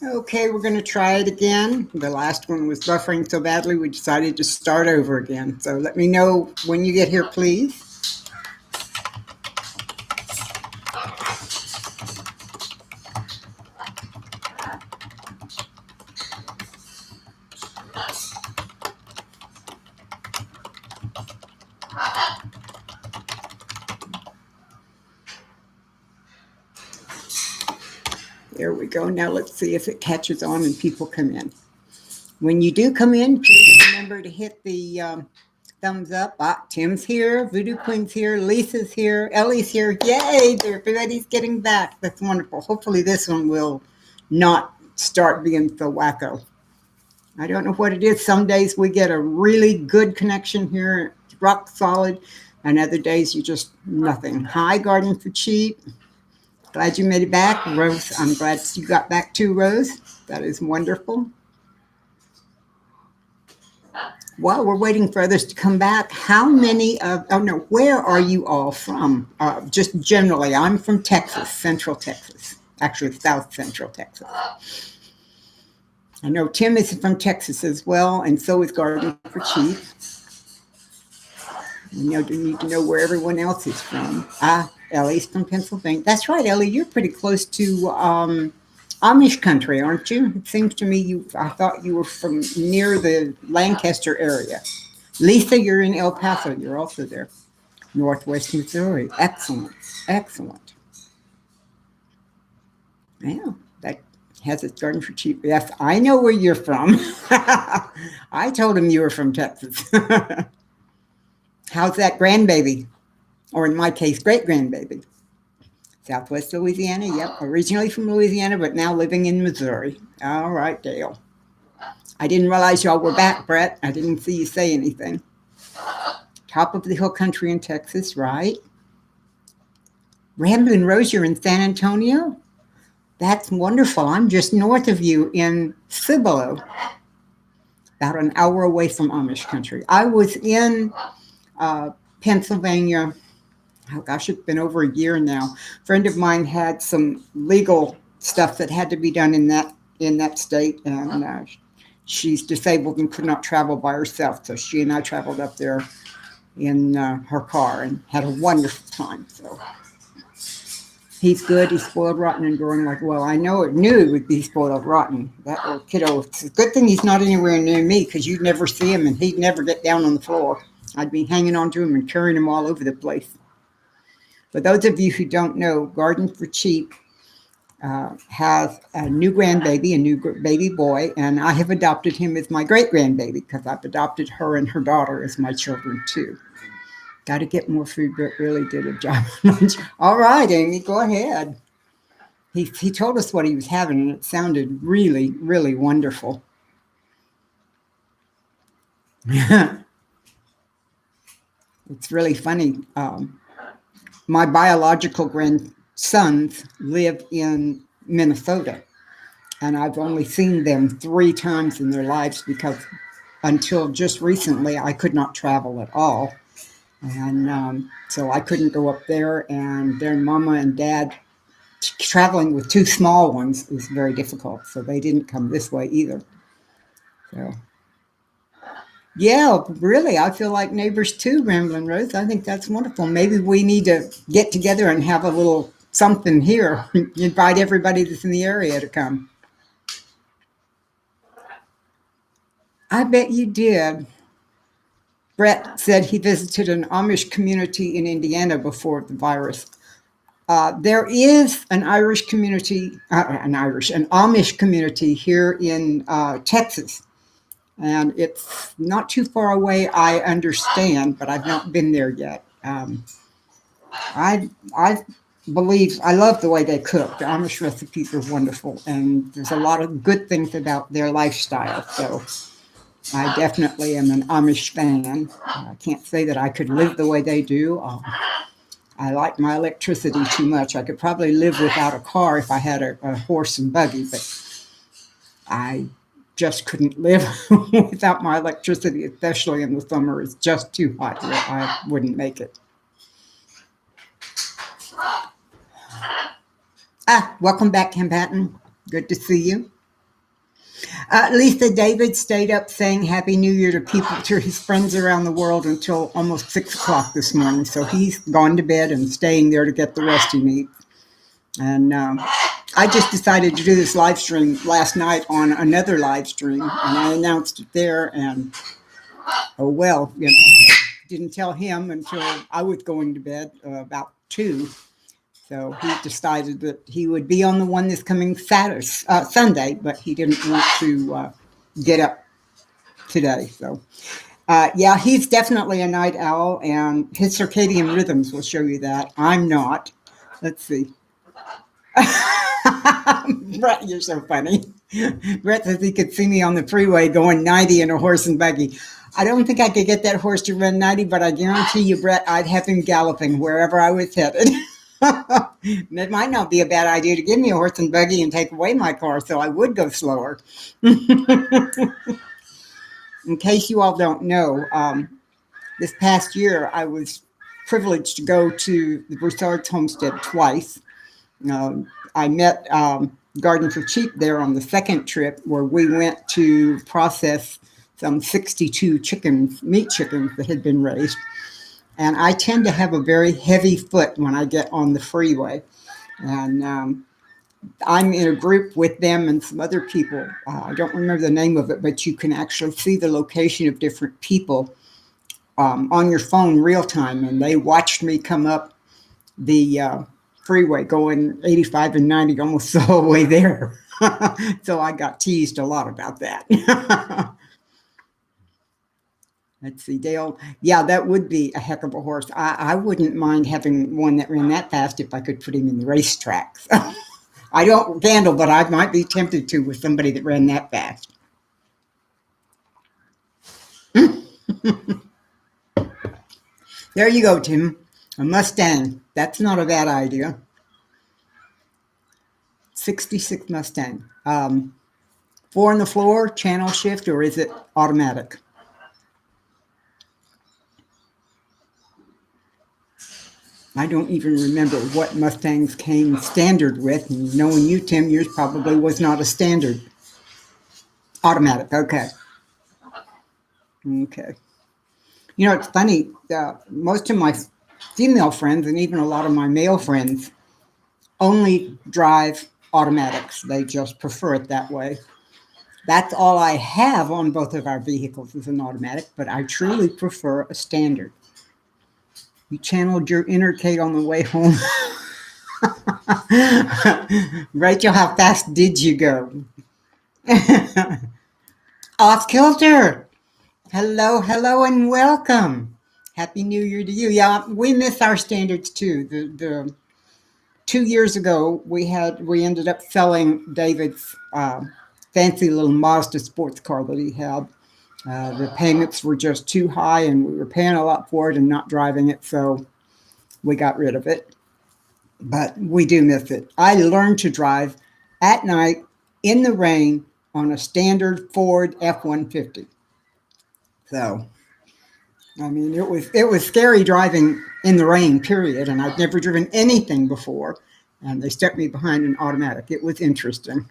Okay, we're going to try it again. The last one was buffering so badly we decided to start over again. So let me know when you get here, please. There we go. Now let's see if it catches on and people come in. When you do come in, please remember to hit the thumbs up. Tim's here, Voodoo Queen's here, Lisa's here, Ellie's here. Yay! Everybody's getting back. That's wonderful. Hopefully this one will not start being so wacko. I don't know what it is. Some days we get a really good connection here, rock solid, and other days you just nothing. Hi, Garden for Cheap. Glad you made it back. Rose, I'm glad you got back too, Rose. That is wonderful. While we're waiting for others to come back, where are you all from? Just generally, I'm from Texas, Central Texas, actually South Central Texas. I know Tim is from Texas as well, and so is Garden for Cheap. You need to know where everyone else is from. Ellie's from Pennsylvania. That's right, Ellie, you're pretty close to Amish country, aren't you? It seems to me I thought you were from near the Lancaster area. Lisa, you're in El Paso. You're also there. Northwest Missouri. Excellent. Excellent. Yeah, that has its Garden for Cheap. Yes, I know where you're from. I told him you were from Texas. How's that grandbaby? Or in my case, great-grandbaby. Southwest Louisiana, yep. Originally from Louisiana, but now living in Missouri. All right, Dale. I didn't realize y'all were back, Brett. I didn't see you say anything. Top of the hill country in Texas, right? Ramblin' Rose, you're in San Antonio? That's wonderful. I'm just north of you in Cibolo, about an hour away from Amish country. I was in Pennsylvania. Oh gosh, it's been over a year now. A friend of mine had some legal stuff that had to be done in that state, and she's disabled and could not travel by herself. So she and I traveled up there in her car and had a wonderful time. So he's good. He's spoiled, rotten, and growing like well. I knew he would be spoiled, rotten. That little kiddo. It's a good thing he's not anywhere near me because you'd never see him and he'd never get down on the floor. I'd be hanging on to him and carrying him all over the place. For those of you who don't know, Garden for Cheap has a new grandbaby, a new baby boy, and I have adopted him as my great-grandbaby because I've adopted her and her daughter as my children, too. Got to get more food, but really did a job. All right, Amy, go ahead. He told us what he was having, and it sounded really, really wonderful. It's really funny. My biological grandsons live in Minnesota, and I've only seen them 3 times in their lives because until just recently, I could not travel at all. And so I couldn't go up there, and their mama and dad, traveling with 2 small ones is very difficult, so they didn't come this way either. So, yeah, really, I feel like neighbors too, Ramblin' Rose. I think that's wonderful. Maybe we need to get together and have a little something here. Invite everybody that's in the area to come. I bet you did. Brett said he visited an Amish community in Indiana before the virus. There is an Amish community here in Texas. And it's not too far away, I understand, but I've not been there yet. I love the way they cook. The Amish recipes are wonderful, and there's a lot of good things about their lifestyle. So I definitely am an Amish fan. I can't say that I could live the way they do. I like my electricity too much. I could probably live without a car if I had a horse and buggy, but I just couldn't live without my electricity, especially in the summer. It's just too hot here. I wouldn't make it. Welcome back, Kim Patton. Good to see you. Lisa David stayed up saying Happy New Year to people, to his friends around the world until almost 6 o'clock this morning. So he's gone to bed and staying there to get the rest he needs. And I just decided to do this live stream last night on another live stream, and I announced it there. And oh well, didn't tell him until I was going to bed about 2. So he decided that he would be on the one this coming Sunday, but he didn't want to get up today. So, yeah, he's definitely a night owl, and his circadian rhythms will show you that. I'm not. Let's see. Brett, you're so funny. Brett says he could see me on the freeway going 90 in a horse and buggy. I don't think I could get that horse to run 90, but I guarantee you, Brett, I'd have him galloping wherever I was headed. It might not be a bad idea to give me a horse and buggy and take away my car, so I would go slower. In case you all don't know, this past year I was privileged to go to the Broussard's homestead twice. I met Garden for Cheap there on the second trip, where we went to process some 62 meat chickens that had been raised. And I tend to have a very heavy foot when I get on the freeway. And I'm in a group with them and some other people. I don't remember the name of it, but you can actually see the location of different people on your phone real time. And they watched me come up the freeway going 85 and 90 almost the whole way there. So I got teased a lot about that. Let's see, Dale. Yeah, that would be a heck of a horse. I wouldn't mind having one that ran that fast if I could put him in the racetrack. So, I don't gamble, but I might be tempted to with somebody that ran that fast. There you go, Tim. A Mustang. That's not a bad idea. 66 Mustang. 4 on the floor, channel shift, or is it automatic? I don't even remember what Mustangs came standard with. And knowing you, Tim, yours probably was not a standard. Automatic, okay. Okay. You know, it's funny. Most of my female friends and even a lot of my male friends only drive automatics. They just prefer it that way. That's all I have on both of our vehicles is an automatic, but I truly prefer a standard. You channeled your inner Kate on the way home. Rachel, how fast did you go? Off kilter. Hello, hello, and welcome. Happy New Year to you. Yeah, we miss our standards too. The 2 years ago, we ended up selling David's fancy little Mazda sports car that he had. The payments were just too high, and we were paying a lot for it and not driving it, so we got rid of it. But we do miss it. I learned to drive at night in the rain on a standard Ford F-150. So, I mean, it was scary driving in the rain, period, and I'd never driven anything before, and they stuck me behind an automatic. It was interesting.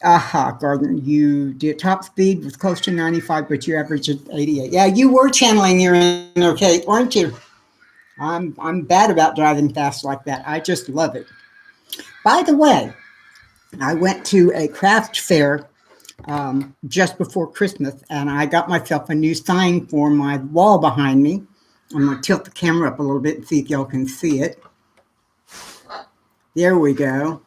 Aha, Garden, you did top speed was close to 95, but you averaged at 88. Yeah, you were channeling your inner Kate, weren't you? I'm bad about driving fast like that. I just love it. By the way, I went to a craft fair just before Christmas, and I got myself a new sign for my wall behind me. I'm going to tilt the camera up a little bit and see if y'all can see it. There we go.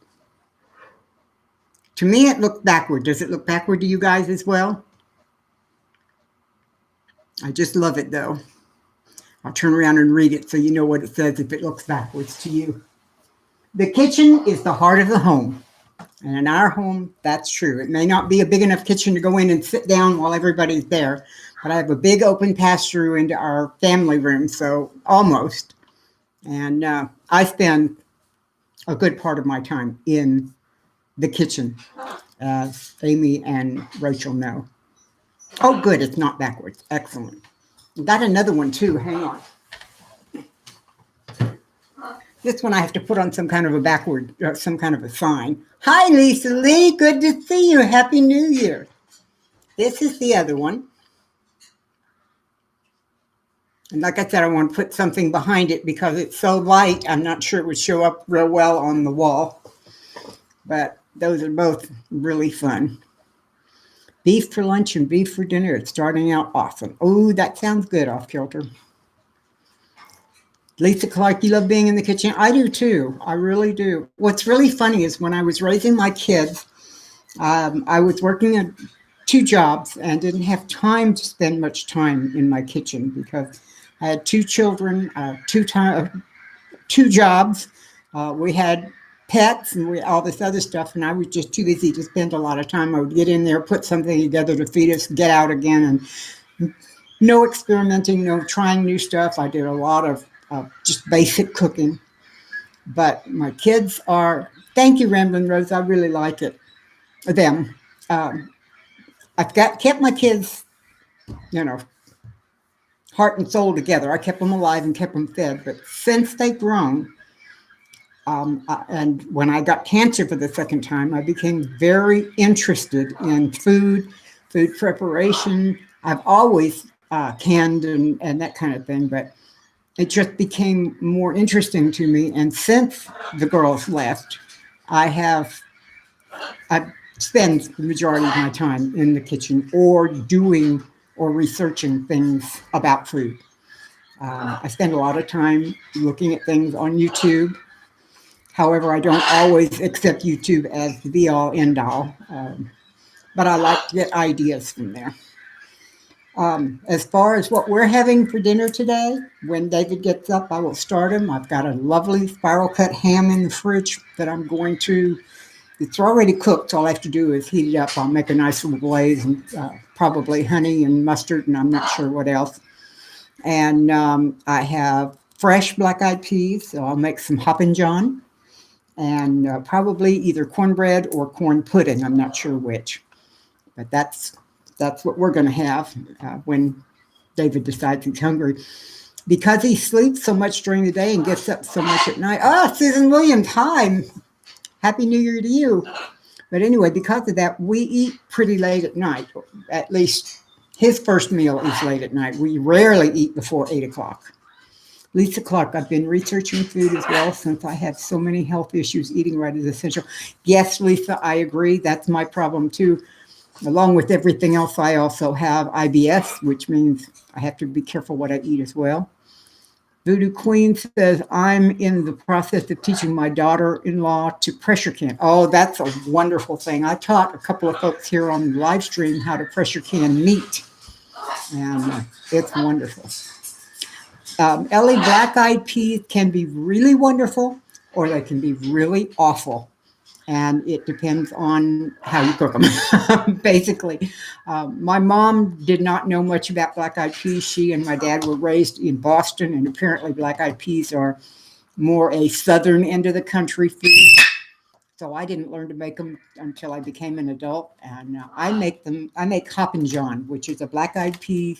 To me, it looks backward. Does it look backward to you guys as well? I just love it, though. I'll turn around and read it so you know what it says if it looks backwards to you. The kitchen is the heart of the home. And in our home, that's true. It may not be a big enough kitchen to go in and sit down while everybody's there, but I have a big open pass-through into our family room, so almost. And I spend a good part of my time in the kitchen, as Amy and Rachel know. Oh, good. It's not backwards. Excellent. Got another one, too. Hang on. This one I have to put on some kind of a backward, some kind of a sign. Hi, Lisa Lee. Good to see you. Happy New Year. This is the other one. And like I said, I want to put something behind it because it's so light. I'm not sure it would show up real well on the wall. But those are both really fun. Beef for lunch and beef for dinner. It's starting out awesome. Oh, that sounds good, Off Kilter. Lisa Clark, you love being in the kitchen. I do too. I really do. What's really funny is when I was raising my kids, I was working at 2 jobs and didn't have time to spend much time in my kitchen because I had 2 children, 2 jobs. We had pets and all this other stuff, and I was just too busy to spend a lot of time. I would get in there, put something together to feed us, get out again, and no experimenting, no trying new stuff. I did a lot of just basic cooking. But my kids are, thank you, Ramblin' Rose, I really like it. Them. I've kept my kids, heart and soul together. I kept them alive and kept them fed. But since they've grown, and when I got cancer for the second time, I became very interested in food preparation. I've always canned and that kind of thing, but it just became more interesting to me. And since the girls left, I spend the majority of my time in the kitchen or doing or researching things about food. I spend a lot of time looking at things on YouTube. However, I don't always accept YouTube as the be-all, end-all, but I like to get ideas from there. As far as what we're having for dinner today, when David gets up, I will start him. I've got a lovely spiral cut ham in the fridge that I'm going to, it's already cooked. So all I have to do is heat it up. I'll make a nice little glaze and probably honey and mustard, and I'm not sure what else. And I have fresh black-eyed peas, so I'll make some Hoppin' John and probably either cornbread or corn pudding. I'm not sure which, but that's what we're going to have when David decides he's hungry. Because he sleeps so much during the day and gets up so much at night. Susan Williams, hi. Happy New Year to you. But anyway, because of that, we eat pretty late at night. At least his first meal is late at night. We rarely eat before 8 o'clock. Lisa Clark, I've been researching food as well since I have so many health issues. Eating right is essential. Yes, Lisa, I agree. That's my problem too. Along with everything else, I also have IBS, which means I have to be careful what I eat as well. Voodoo Queen says, I'm in the process of teaching my daughter-in-law to pressure can. Oh, that's a wonderful thing. I taught a couple of folks here on the live stream how to pressure can meat, and it's wonderful. Ellie, black-eyed peas can be really wonderful, or they can be really awful. And it depends on how you cook them, basically. My mom did not know much about black-eyed peas. She and my dad were raised in Boston, and apparently black-eyed peas are more a southern end of the country food. So I didn't learn to make them until I became an adult. And I make Hoppin' John, which is a black-eyed pea,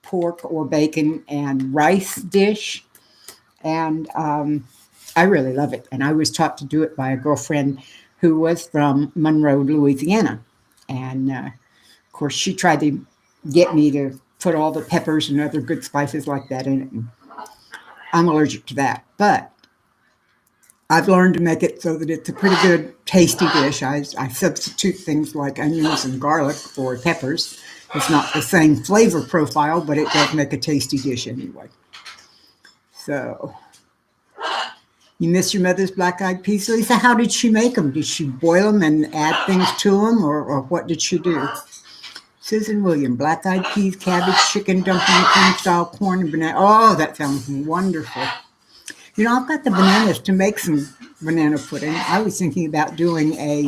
pork or bacon and rice dish. And I really love it. And I was taught to do it by a girlfriend who was from Monroe, Louisiana. And of course, she tried to get me to put all the peppers and other good spices like that in it. And I'm allergic to that. But I've learned to make it so that it's a pretty good, tasty dish. I substitute things like onions and garlic for peppers. It's not the same flavor profile, but it does make a tasty dish anyway. So, you miss your mother's black-eyed peas, Lisa? How did she make them? Did she boil them and add things to them, or what did she do? Susan William, black-eyed peas, cabbage, chicken, dumpling, cream-style corn, and banana. Oh, that sounds wonderful. You know, I've got the bananas to make some banana pudding. I was thinking about doing a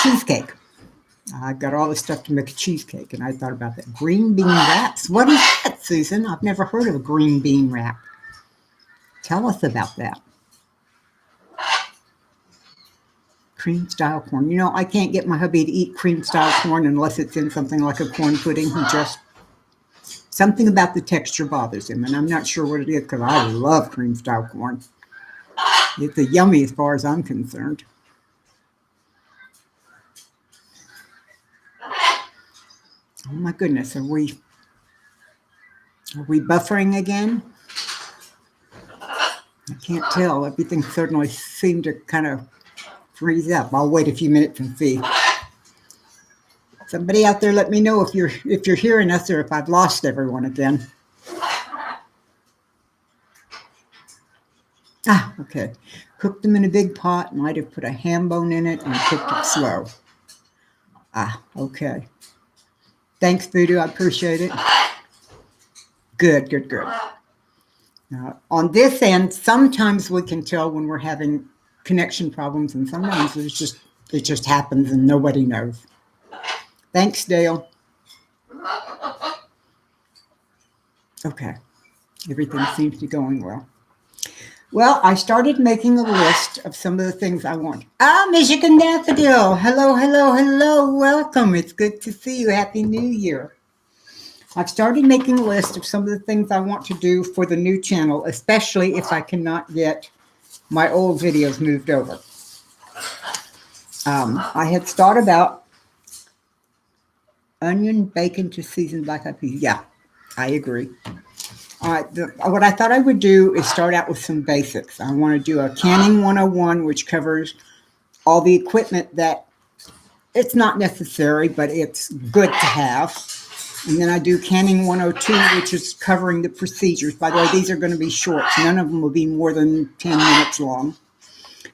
cheesecake. I've got all the stuff to make a cheesecake, and I thought about that. Green bean wraps. What is that, Susan? I've never heard of a green bean wrap. Tell us about that. Cream-style corn. You know, I can't get my hubby to eat cream-style corn unless it's in something like a corn pudding. He just Something about the texture bothers him, and I'm not sure what it is because I love cream style corn. It's a yummy as far as I'm concerned. Oh my goodness, are we buffering again? I can't tell. Everything suddenly seemed to kind of freeze up. I'll wait a few minutes and see. Somebody out there, let me know if you're hearing us or if I've lost everyone again. Ah, okay. Cooked them in a big pot. Might have put a ham bone in it and cooked it slow. Ah, okay. Thanks, Voodoo. I appreciate it. Good, good, good. On this end, sometimes we can tell when we're having connection problems, and sometimes it just happens and nobody knows. Thanks, Dale. Okay, everything seems to be going well. Well, I started making a list of some of the things I want. Ah, Michigan Daffodil. Hello, hello, hello. Welcome. It's good to see you. Happy New Year. I've started making a list of some of the things I want to do for the new channel, especially if I cannot get my old videos moved over. I had thought about onion, bacon to season black eyed peas. Yeah, I agree. What I thought I would do is start out with some basics. I want to do a canning 101, which covers all the equipment that it's not necessary, but it's good to have. And then I do canning 102, which is covering the procedures. By the way, these are going to be short. None of them will be more than 10 minutes long.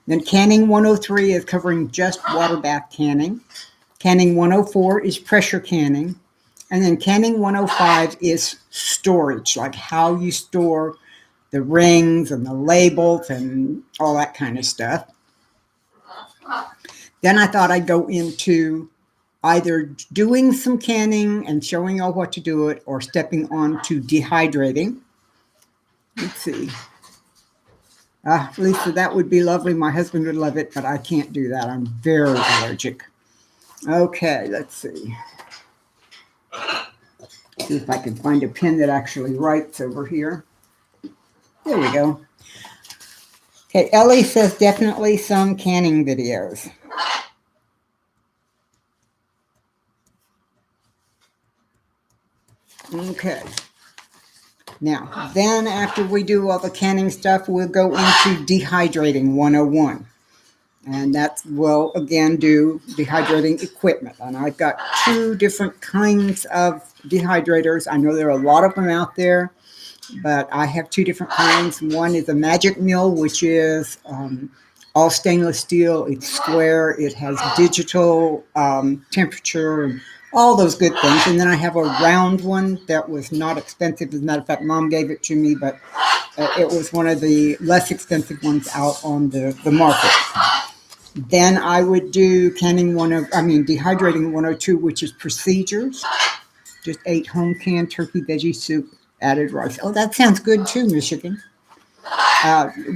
Then canning 103 is covering just water bath canning. Canning 104 is pressure canning. And then canning 105 is storage, like how you store the rings and the labels and all that kind of stuff. Then I thought I'd go into either doing some canning and showing y'all what to do it or stepping on to dehydrating. Let's see. Lisa, that would be lovely. My husband would love it, but I can't do that. I'm very allergic. Okay, let's see. See if I can find a pen that actually writes over here. There we go. Okay, Ellie says definitely some canning videos. Okay. Now, then after we do all the canning stuff, we'll go into dehydrating 101. And that will, again, do dehydrating equipment. And I've got 2 different kinds of dehydrators. I know there are a lot of them out there, but I have 2 different kinds. One is a Magic Mill, which is all stainless steel. It's square. It has digital temperature and all those good things. And then I have a round one that was not expensive. As a matter of fact, Mom gave it to me, but it was one of the less expensive ones out on the market. Then I would do dehydrating 102, which is procedures. Just 8 home canned turkey veggie soup, added rice. Oh, that sounds good too, Michigan.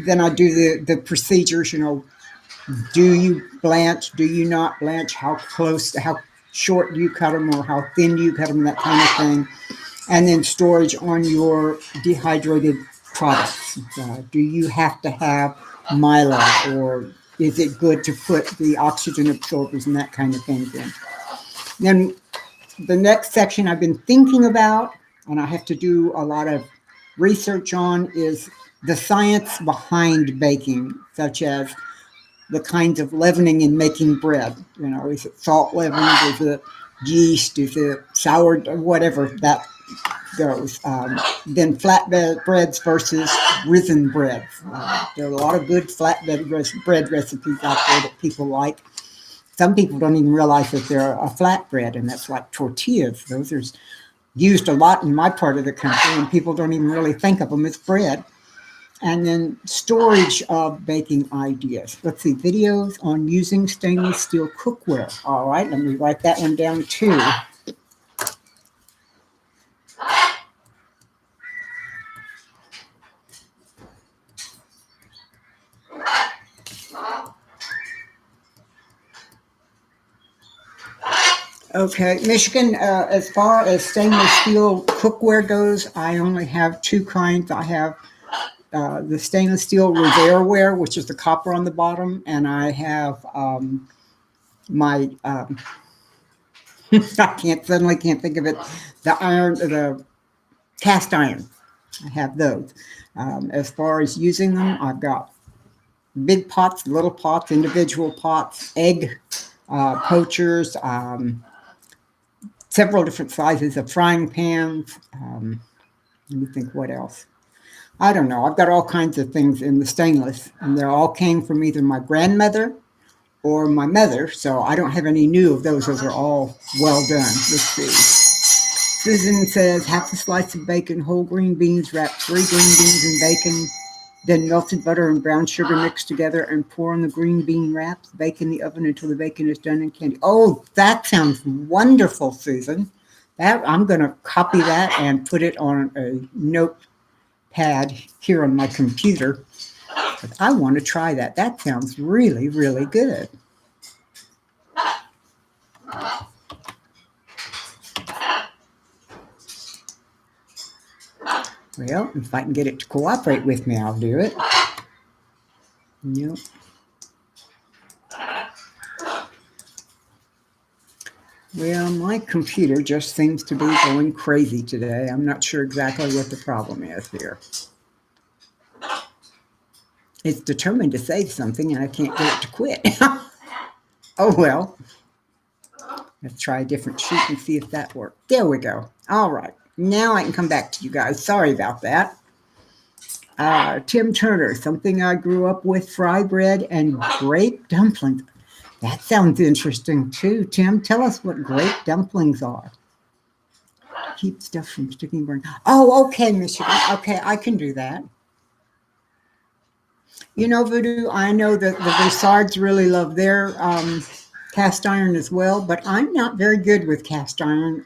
Then I do the procedures, do you blanch, do you not blanch, how short do you cut them or how thin do you cut them, that kind of thing. And then storage on your dehydrated products. Do you have to have Mylar, or is it good to put the oxygen absorbers and that kind of thing in? Then the next section I've been thinking about, and I have to do a lot of research on, is the science behind baking, such as the kinds of leavening in making bread. Is it salt leaven? Is it yeast? Is it sour? Whatever that goes. Then flatbed breads versus risen breads. There are a lot of good flatbed bread recipes out there that people like. Some people don't even realize that they're a flatbread, and that's like tortillas. Those are used a lot in my part of the country, and people don't even really think of them as bread. And then storage of baking ideas. Let's see, videos on using stainless steel cookware. All right, let me write that one down too. Okay, Michigan, as far as stainless steel cookware goes, I only have two kinds. I have the stainless steel Reserveware, which is the copper on the bottom, and I have my I can't think of it. The cast iron. I have those. As far as using them, I've got big pots, little pots, individual pots, egg poachers, several different sizes of frying pans. Let me think what else. I don't know. I've got all kinds of things in the stainless, and they all came from either my grandmother or my mother, so I don't have any new of those. Those are all well done. Let's see. Susan says half a slice of bacon, whole green beans, wrap 3 green beans in bacon, then melted butter and brown sugar mixed together and pour on the green bean wraps. Bake in the oven until the bacon is done in candy. Oh, that sounds wonderful, Susan. I'm going to copy that and put it on a notepad here on my computer. I want to try that. That sounds really, really good. Well, if I can get it to cooperate with me, I'll do it. Yep. Well, my computer just seems to be going crazy today. I'm not sure exactly what the problem is here. It's determined to save something, and I can't get it to quit. Oh, well. Let's try a different sheet and see if that works. There we go. All right. Now I can come back to you guys. Sorry about that. Tim Turner, something I grew up with, fry bread and grape dumplings. That sounds interesting too. Tim, tell us what grape dumplings are. Keep stuff from sticking burn. Oh, okay, Michigan. Okay, I can do that. You know, Voodoo, I know that the Broussards really love their cast iron as well, but I'm not very good with cast iron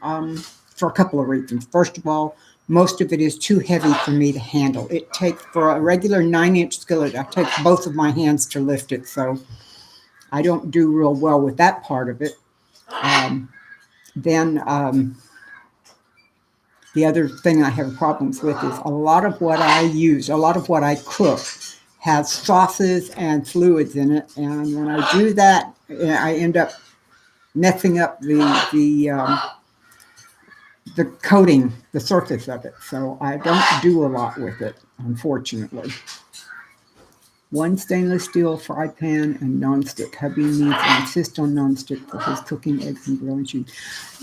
for a couple of reasons. First of all, most of it is too heavy for me to handle. It takes, for a regular 9-inch skillet, I take both of my hands to lift it, so I don't do real well with that part of it. Then the other thing I have problems with is a lot of what I cook has sauces and fluids in it, and when I do that, I end up messing up the coating, the surface of it. So I don't do a lot with it, unfortunately. 1 stainless steel fry pan and nonstick. Hubby needs to insist on nonstick for his cooking eggs and grilling cheese.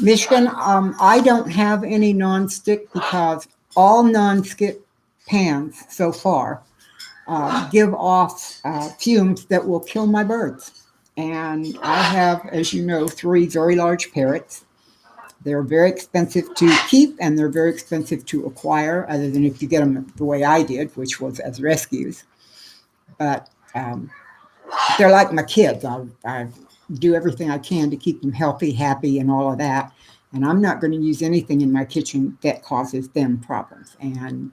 Michigan, I don't have any nonstick because all nonstick pans so far give off fumes that will kill my birds. And I have, as you know, 3 very large parrots. They're very expensive to keep, and they're very expensive to acquire, other than if you get them the way I did, which was as rescues. But they're like my kids. I do everything I can to keep them healthy, happy, and all of that. And I'm not going to use anything in my kitchen that causes them problems. And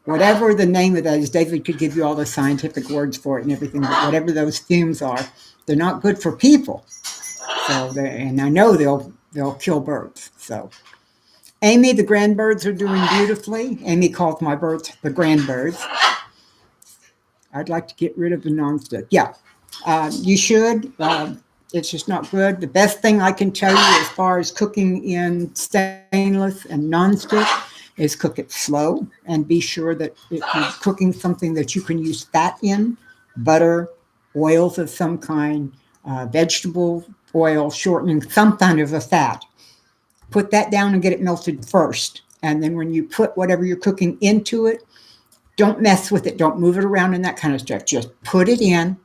whatever the name of that is, David could give you all the scientific words for it and everything, but whatever those fumes are, they're not good for people. So, and I know they'll kill birds. So, Amy, the grandbirds are doing beautifully. Amy calls my birds the grandbirds. I'd like to get rid of the nonstick. Yeah, you should. It's just not good. The best thing I can tell you as far as cooking in stainless and nonstick is cook it slow, and be sure that if you're cooking something that you can use fat in, butter, oils of some kind, vegetable oil, shortening, some kind of a fat. Put that down and get it melted first. And then when you put whatever you're cooking into it, don't mess with it. Don't move it around and that kind of stuff. Just put it in,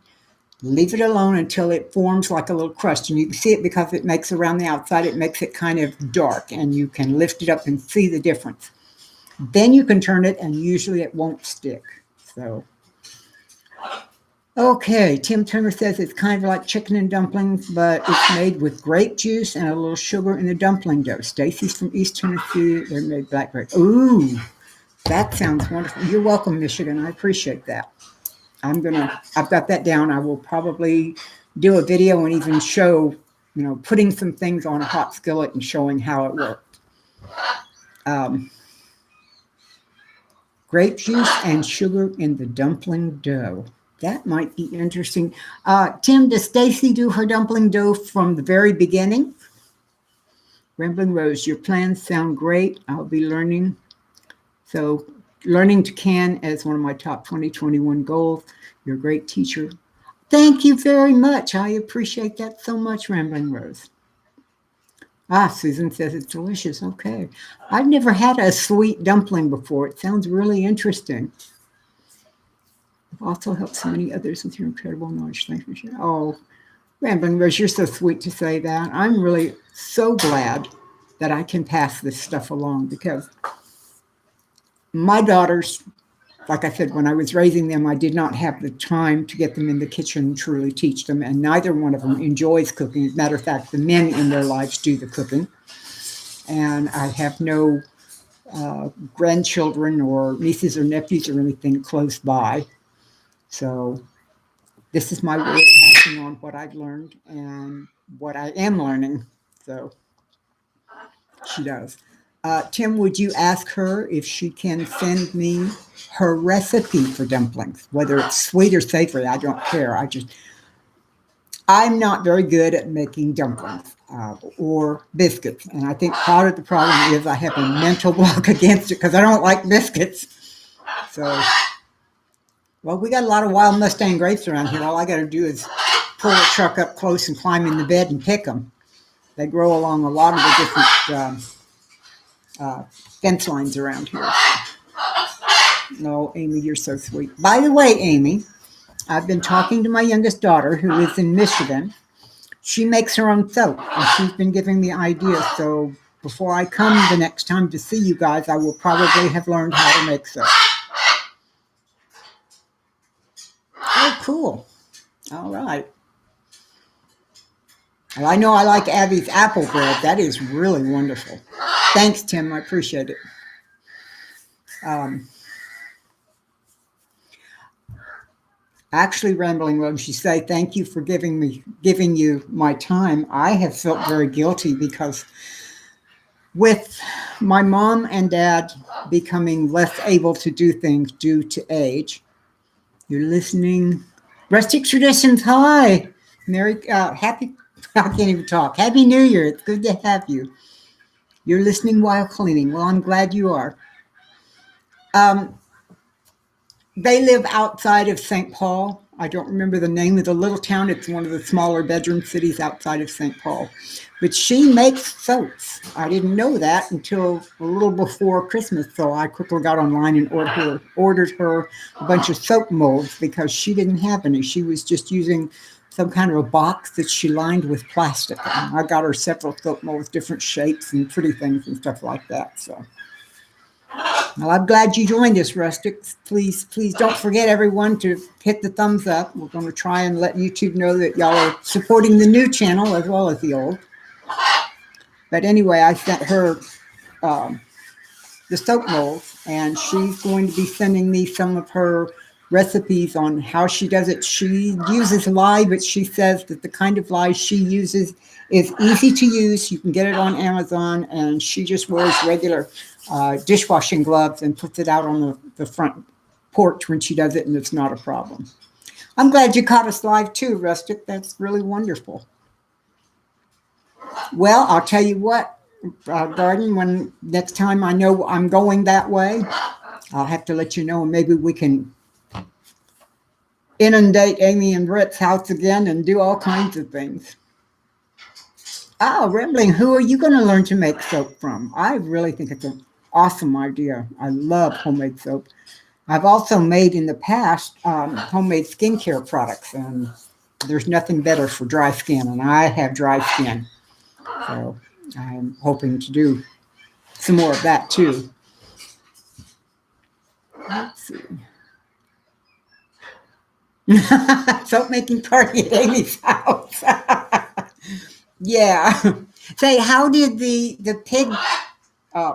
leave it alone until it forms like a little crust. And you can see it because it makes around the outside, it makes it kind of dark, and you can lift it up and see the difference. Then you can turn it, and usually it won't stick. So, okay, Tim Turner says it's kind of like chicken and dumplings, but it's made with grape juice and a little sugar in the dumpling dough. Stacy's from East Tennessee. They're made blackberry. Ooh, that sounds wonderful. You're welcome, Michigan. I appreciate that. I've got that down. I will probably do a video and even show putting some things on a hot skillet and showing how it worked. Grape juice and sugar in the dumpling dough. That might be interesting. Tim, does Stacy do her dumpling dough from the very beginning? Rambling Rose, your plans sound great. I'll be learning. So, learning to can as one of my top 2021 goals. You're a great teacher. Thank you very much. I appreciate that so much, Rambling Rose. Susan says it's delicious. Okay. I've never had a sweet dumpling before. It sounds really interesting. I've also helped so many others with your incredible knowledge. Thank you. Oh, Rambling Rose, you're so sweet to say that. I'm really so glad that I can pass this stuff along, because my daughters, like I said, when I was raising them, I did not have the time to get them in the kitchen and truly teach them, and neither one of them enjoys cooking. As a matter of fact, the men in their lives do the cooking, and I have no grandchildren or nieces or nephews or anything close by. So this is my way of passing on what I've learned and what I am learning. So she does. Tim, would you ask her if she can send me her recipe for dumplings, whether it's sweet or savory? I don't care. I'm not very good at making dumplings or biscuits. And I think part of the problem is I have a mental block against it because I don't like biscuits. So, well, we got a lot of wild Mustang grapes around here. All I got to do is pull the truck up close and climb in the bed and pick them. They grow along a lot of the different fence lines around here. No, Amy, you're so sweet. By the way, Amy, I've been talking to my youngest daughter who lives in Michigan. She makes her own soap, and she's been giving me ideas. So before I come the next time to see you guys, I will probably have learned how to make soap. Oh, cool. All right. Well, I know I like Abby's apple bread. That is really wonderful. Thanks, Tim. I appreciate it. Actually, Rambling Rose, she say, thank you for giving you my time. I have felt very guilty because with my mom and dad becoming less able to do things due to age. You're listening. Rustic Traditions, hi. Happy, I can't even talk. Happy New Year. It's good to have you. You're listening while cleaning. Well, I'm glad you are. They live outside of St. Paul. I don't remember the name of the little town. It's one of the smaller bedroom cities outside of St. Paul. But she makes soaps. I didn't know that until a little before Christmas. So I quickly got online and ordered her a bunch of soap molds because she didn't have any. She was just using some kind of a box that she lined with plastic. And I got her several soap molds, different shapes and pretty things and stuff like that. So. Well, I'm glad you joined us, Rustic. Please don't forget, everyone, to hit the thumbs up. We're going to try and let YouTube know that y'all are supporting the new channel as well as the old. But anyway, I sent her the soap molds, and she's going to be sending me some of her recipes on how she does it. She uses lye, but she says that the kind of lye she uses is easy to use. You can get it on Amazon, and she just wears regular dishwashing gloves and puts it out on the front porch when she does it, and it's not a problem. I'm glad you caught us live too, Rustic. That's really wonderful. Well, I'll tell you what, Garden, when next time I know I'm going that way, I'll have to let you know, and maybe we can inundate Amy and Brett's house again and do all kinds of things. Rambling, who are you going to learn to make soap from? I really think it's an awesome idea. I love homemade soap. I've also made in the past homemade skincare products, and there's nothing better for dry skin, and I have dry skin. So I'm hoping to do some more of that too. Let's see. Soap making party at Amy's house. Yeah. Say, how did the pig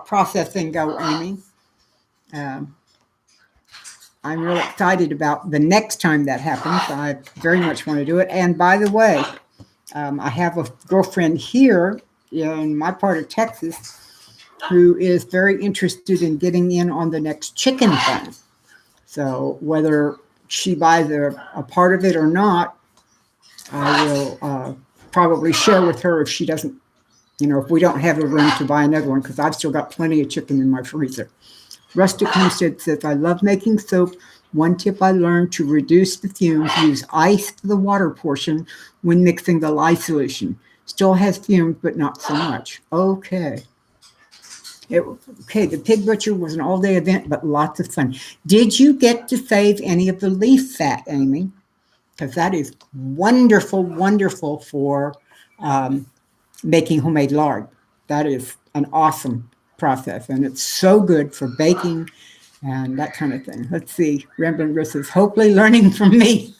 processing go, Amy? I'm really excited about the next time that happens. I very much want to do it. And by the way, I have a girlfriend here in my part of Texas who is very interested in getting in on the next chicken thing. So whether she buys a part of it or not, I will probably share with her if she doesn't, if we don't have the room to buy another one, because I've still got plenty of chicken in my freezer. Rustic Homestead says, I love making soap. One tip I learned to reduce the fumes, use ice for the water portion when mixing the lye solution. Still has fumes, but not so much. Okay. The Pig Butcher was an all-day event, but lots of fun. Did you get to save any of the leaf fat, Amy? Because that is wonderful, wonderful for making homemade lard. That is an awesome process, and it's so good for baking and that kind of thing. Let's see. Rambling Russ is hopefully learning from me.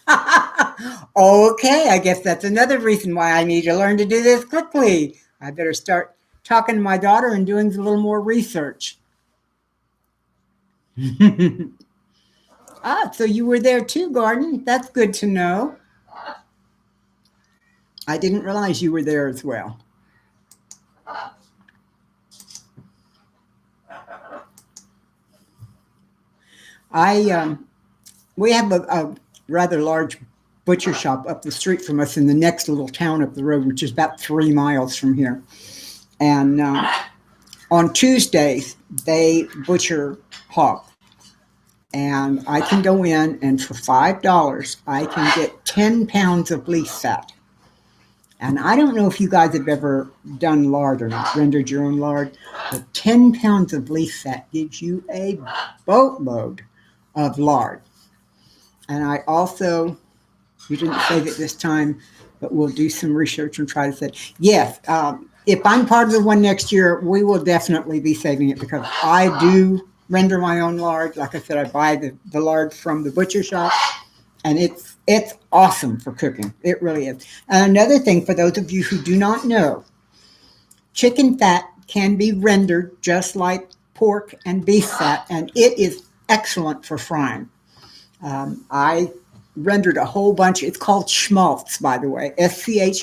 Okay, I guess that's another reason why I need to learn to do this quickly. I better start talking to my daughter and doing a little more research. So you were there too, Gordon. That's good to know. I didn't realize you were there as well. We have a rather large butcher shop up the street from us in the next little town up the road, which is about 3 miles from here. And on Tuesdays, they butcher hog. And I can go in, and for $5, I can get 10 pounds of leaf fat. And I don't know if you guys have ever done lard or not, rendered your own lard, but 10 pounds of leaf fat gives you a boatload of lard. And I also, you didn't save it this time, but we'll do some research and try to say, yes, if I'm part of the one next year, we will definitely be saving it, because I do render my own lard. Like I said, I buy the lard from the butcher shop, and it's awesome for cooking. It really is. And another thing, for those of you who do not know, chicken fat can be rendered just like pork and beef fat, and it is excellent for frying. I rendered a whole bunch. It's called schmaltz, by the way, schmaltz.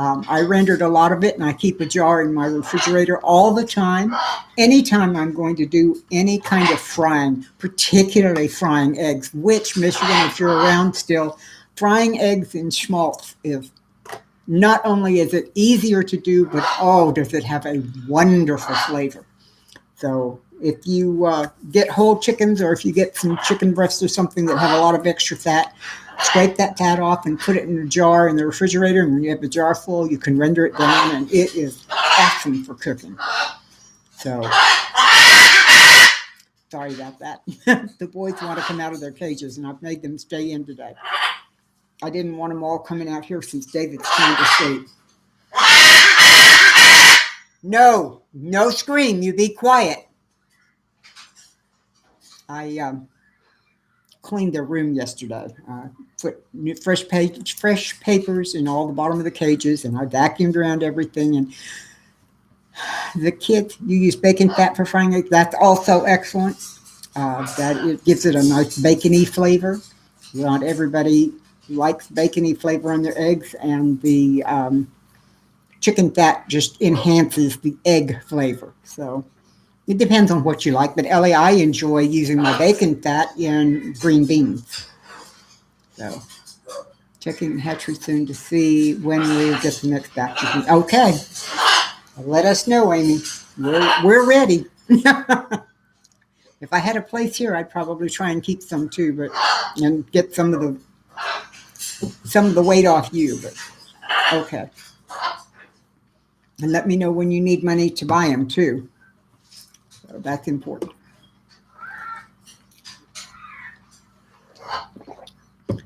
I rendered a lot of it, and I keep a jar in my refrigerator all the time. Anytime I'm going to do any kind of frying, particularly frying eggs, which, Michigan, if you're around still, frying eggs in schmaltz is, not only is it easier to do, but does it have a wonderful flavor. So if you get whole chickens, or if you get some chicken breasts or something that have a lot of extra fat, scrape that fat off and put it in a jar in the refrigerator. And when you have the jar full, you can render it down, and it is awesome for cooking. So, sorry about that. The boys want to come out of their cages, and I've made them stay in today. I didn't want them all coming out here since David's trying to sleep. No scream. You be quiet. I cleaned their room yesterday. Put fresh papers in all the bottom of the cages, and I vacuumed around everything. And the kids, you use bacon fat for frying eggs. That's also excellent. That it gives it a nice bacony flavor. Not everybody likes bacony flavor on their eggs, and the chicken fat just enhances the egg flavor. So it depends on what you like, but Ellie, I enjoy using my bacon fat in green beans. So, checking the hatchery soon to see when we'll get the next batch of beans. Okay, let us know, Amy. We're ready. If I had a place here, I'd probably try and keep some too, and get some of the weight off you. But okay, and let me know when you need money to buy them too. So that's important.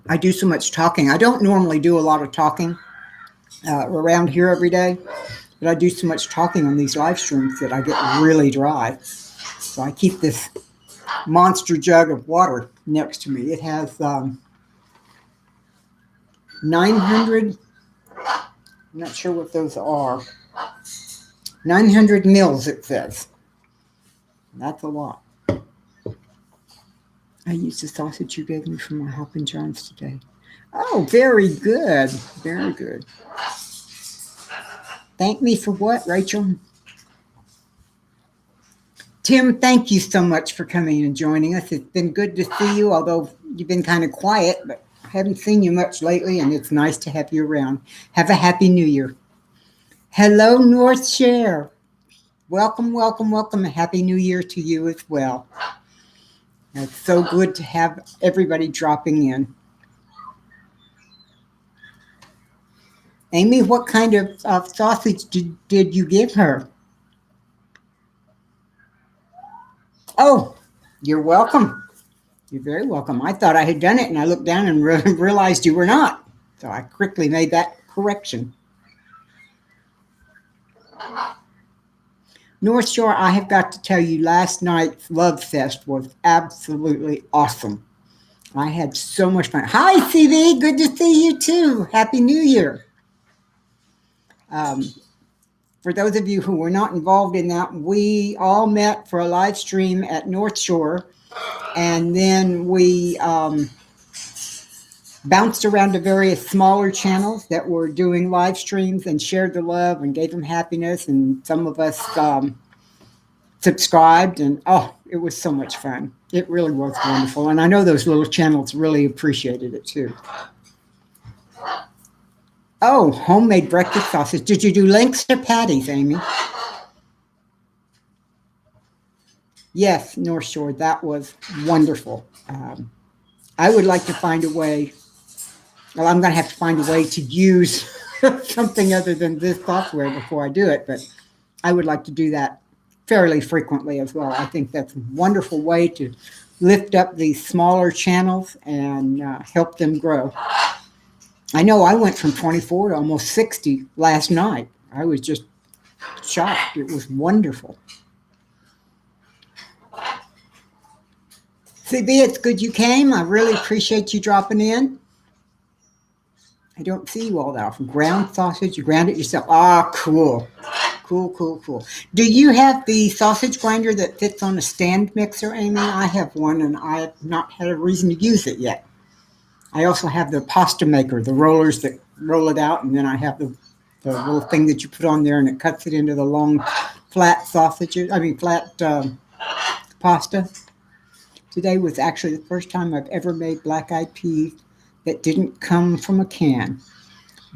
I do so much talking. I don't normally do a lot of talking around here every day, but I do so much talking on these live streams that I get really dry. So I keep this monster jug of water next to me. It has 900, I'm not sure what those are, 900 mils, it says. That's a lot. I used the sausage you gave me for my Hoppin' John's today. Oh, very good. Very good. Thank me for what, Rachel? Tim, thank you so much for coming and joining us. It's been good to see you, although you've been kind of quiet, but I haven't seen you much lately, and it's nice to have you around. Have a happy new year. Hello, North Share. Welcome, welcome, welcome. A happy new year to you as well. It's so good to have everybody dropping in. Amy, what kind of sausage did you give her? Oh, you're welcome. You're very welcome. I thought I had done it, and I looked down and realized you were not. So I quickly made that correction. North Shore, I have got to tell you, last night's Love Fest was absolutely awesome. I had so much fun. Hi, CV. Good to see you too. Happy New Year. For those of you who were not involved in that, we all met for a live stream at North Shore, and then we bounced around to various smaller channels that were doing live streams and shared the love and gave them happiness, and some of us subscribed, and oh, it was so much fun. It really was wonderful, and I know those little channels really appreciated it too. Oh, homemade breakfast sausage. Did you do links or patties, Amy? Yes, North Shore. That was wonderful. I would like to find a way. Well, I'm going to have to find a way to use something other than this software before I do it, but I would like to do that fairly frequently as well. I think that's a wonderful way to lift up these smaller channels and help them grow. I know I went from 24 to almost 60 last night. I was just shocked. It was wonderful. CB, it's good you came. I really appreciate you dropping in. I don't see you all that often. Ground sausage, you ground it yourself. Ah, cool. Cool. Do you have the sausage grinder that fits on a stand mixer, Amy? I have one, and I have not had a reason to use it yet. I also have the pasta maker, the rollers that roll it out, and then I have the little thing that you put on there, and it cuts it into the long, flat pasta. Today was actually the first time I've ever made black-eyed peas that didn't come from a can.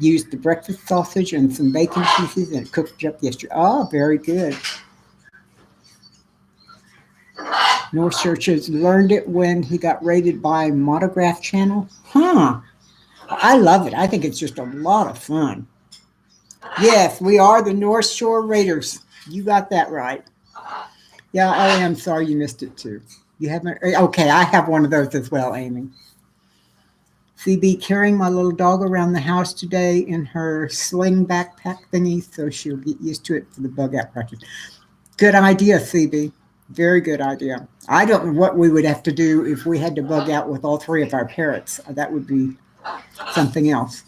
Used the breakfast sausage and some bacon pieces, and cooked it up yesterday. Oh, very good. North Churches learned it when he got rated by Monograph Channel. Huh. I love it. I think it's just a lot of fun. Yes, we are the North Shore Raiders. You got that right. Yeah, I am sorry you missed it too. You haven't? Okay, I have one of those as well, Amy. CB carrying my little dog around the house today in her sling backpack thingy, so she'll get used to it for the bug out practice. Good idea, CB. Very good idea. I don't know what we would have to do if we had to bug out with all three of our parrots. That would be something else.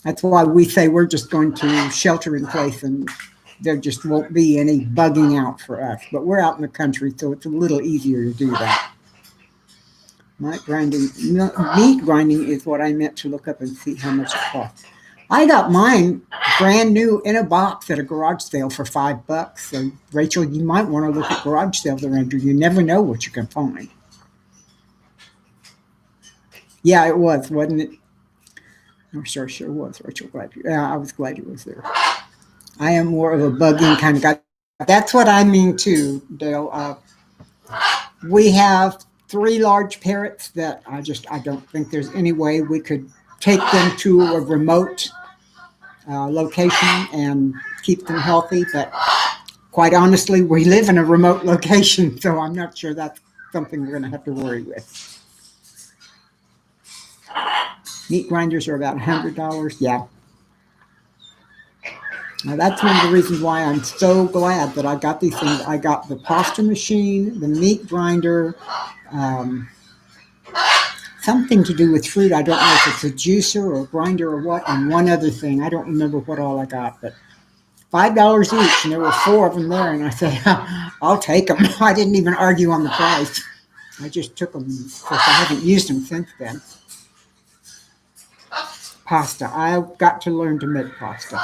That's why we say we're just going to shelter in place, and there just won't be any bugging out for us. But we're out in the country, so it's a little easier to do that. Meat grinding is what I meant to look up and see how much it costs. I got mine brand new in a box at a garage sale for $5. So, Rachel, you might want to look at garage sales around you. You never know what you can find. Yeah, it was, wasn't it? I'm sure was, Rachel. I was glad you was there. I am more of a bugging kind of guy. That's what I mean too, Dale. We have 3 large parrots that I don't think there's any way we could take them to a remote location and keep them healthy. But quite honestly, we live in a remote location, so I'm not sure that's something we're going to have to worry with. Meat grinders are about $100. Yeah. Now, that's one of the reasons why I'm so glad that I got these things. I got the pasta machine, the meat grinder, something to do with fruit. I don't know if it's a juicer or a grinder or what, and one other thing. I don't remember what all I got, but $5 each, and there were 4 of them there, and I said, I'll take them. I didn't even argue on the price. I just took them. Of course, I haven't used them since then. pasta. I've got to learn to make pasta.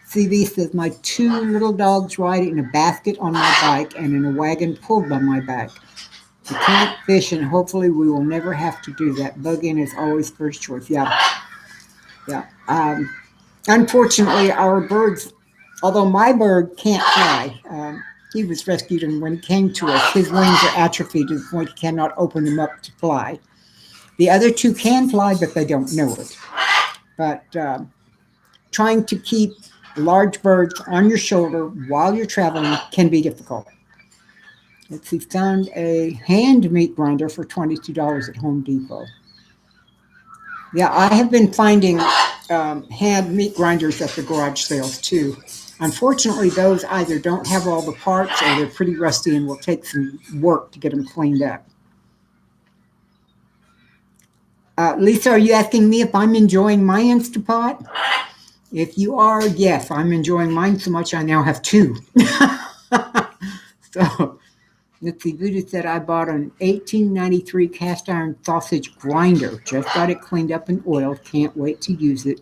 CB says, my two little dogs ride in a basket on my bike and in a wagon pulled by my back. We can't fish, and hopefully we will never have to do that. Bug-in is always first choice. Yeah, yeah. Unfortunately, our birds, although my bird can't fly, he was rescued, and when he came to us, his wings are atrophied to the point he cannot open them up to fly. The other two can fly, but they don't know it. But trying to keep large birds on your shoulder while you're traveling can be difficult. Let's see, found a hand meat grinder for $22 at Home Depot. Yeah, I have been finding hand meat grinders at the garage sales too. Unfortunately, those either don't have all the parts or they're pretty rusty and will take some work to get them cleaned up. Lisa, are you asking me if I'm enjoying my Instapot? If you are, yes, I'm enjoying mine so much I now have two. So, let's see, Voodoo said I bought an 1893 cast iron sausage grinder. Just got it cleaned up and oiled. Can't wait to use it.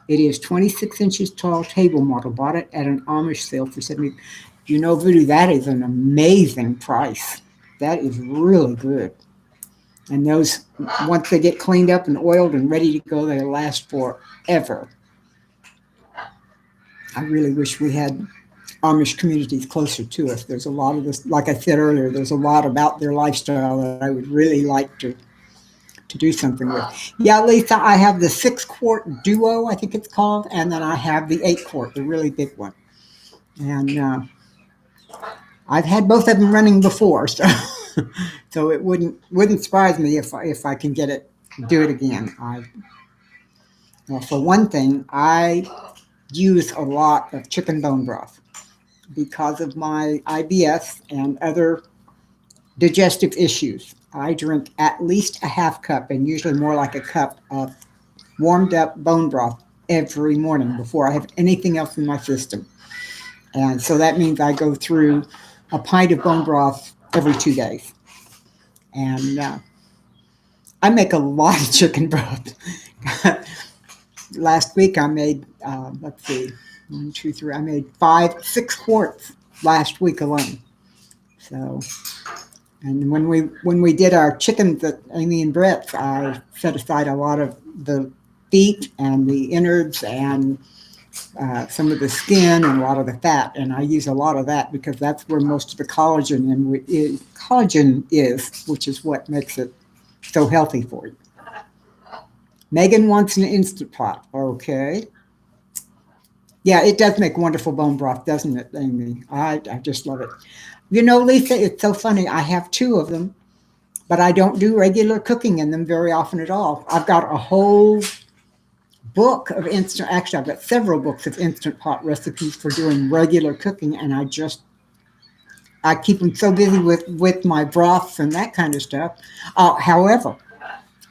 It is 26 inches tall, table model. Bought it at an Amish sale for 70. You know, Voodoo, that is an amazing price. That is really good. And those, once they get cleaned up and oiled and ready to go, they last forever. I really wish we had Amish communities closer to us. There's a lot of this, like I said earlier, there's a lot about their lifestyle that I would really like to do something with. Yeah, Lisa, I have the 6-quart Duo, I think it's called, and then I have the 8-quart, the really big one. And I've had both of them running before, so so it wouldn't surprise me if I can do it again. Well, for one thing, I use a lot of chicken bone broth because of my IBS and other digestive issues. I drink at least a half cup, and usually more like a cup, of warmed up bone broth every morning before I have anything else in my system. And so that means I go through a pint of bone broth every 2 days. And I make a lot of chicken broth. Last week I made, let's see, 1, 2, 3, I made 6 quarts last week alone. So, and when we did our chickens at Amy and Brett's, I set aside a lot of the feet and the innards and some of the skin and a lot of the fat, and I use a lot of that because that's where most of the collagen is, which is what makes it so healthy for you. Megan wants an Instant Pot. Okay. Yeah, it does make wonderful bone broth, doesn't it, Amy? I just love it. You know, Lisa, it's so funny. I have 2 of them, but I don't do regular cooking in them very often at all. I've got a whole book of actually I've got several books of Instant Pot recipes for doing regular cooking, and I keep them so busy with my broths and that kind of stuff. However,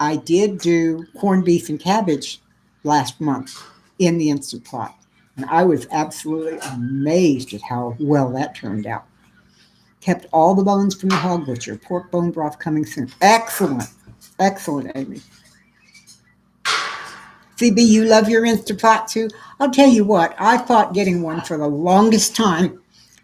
I did do corned beef and cabbage last month in the Instant Pot, and I was absolutely amazed at how well that turned out. Kept all the bones from the hog butcher. Pork bone broth coming soon. Excellent. Excellent, Amy. CB, you love your Instant Pot too? I'll tell you what, I thought getting one for the longest time.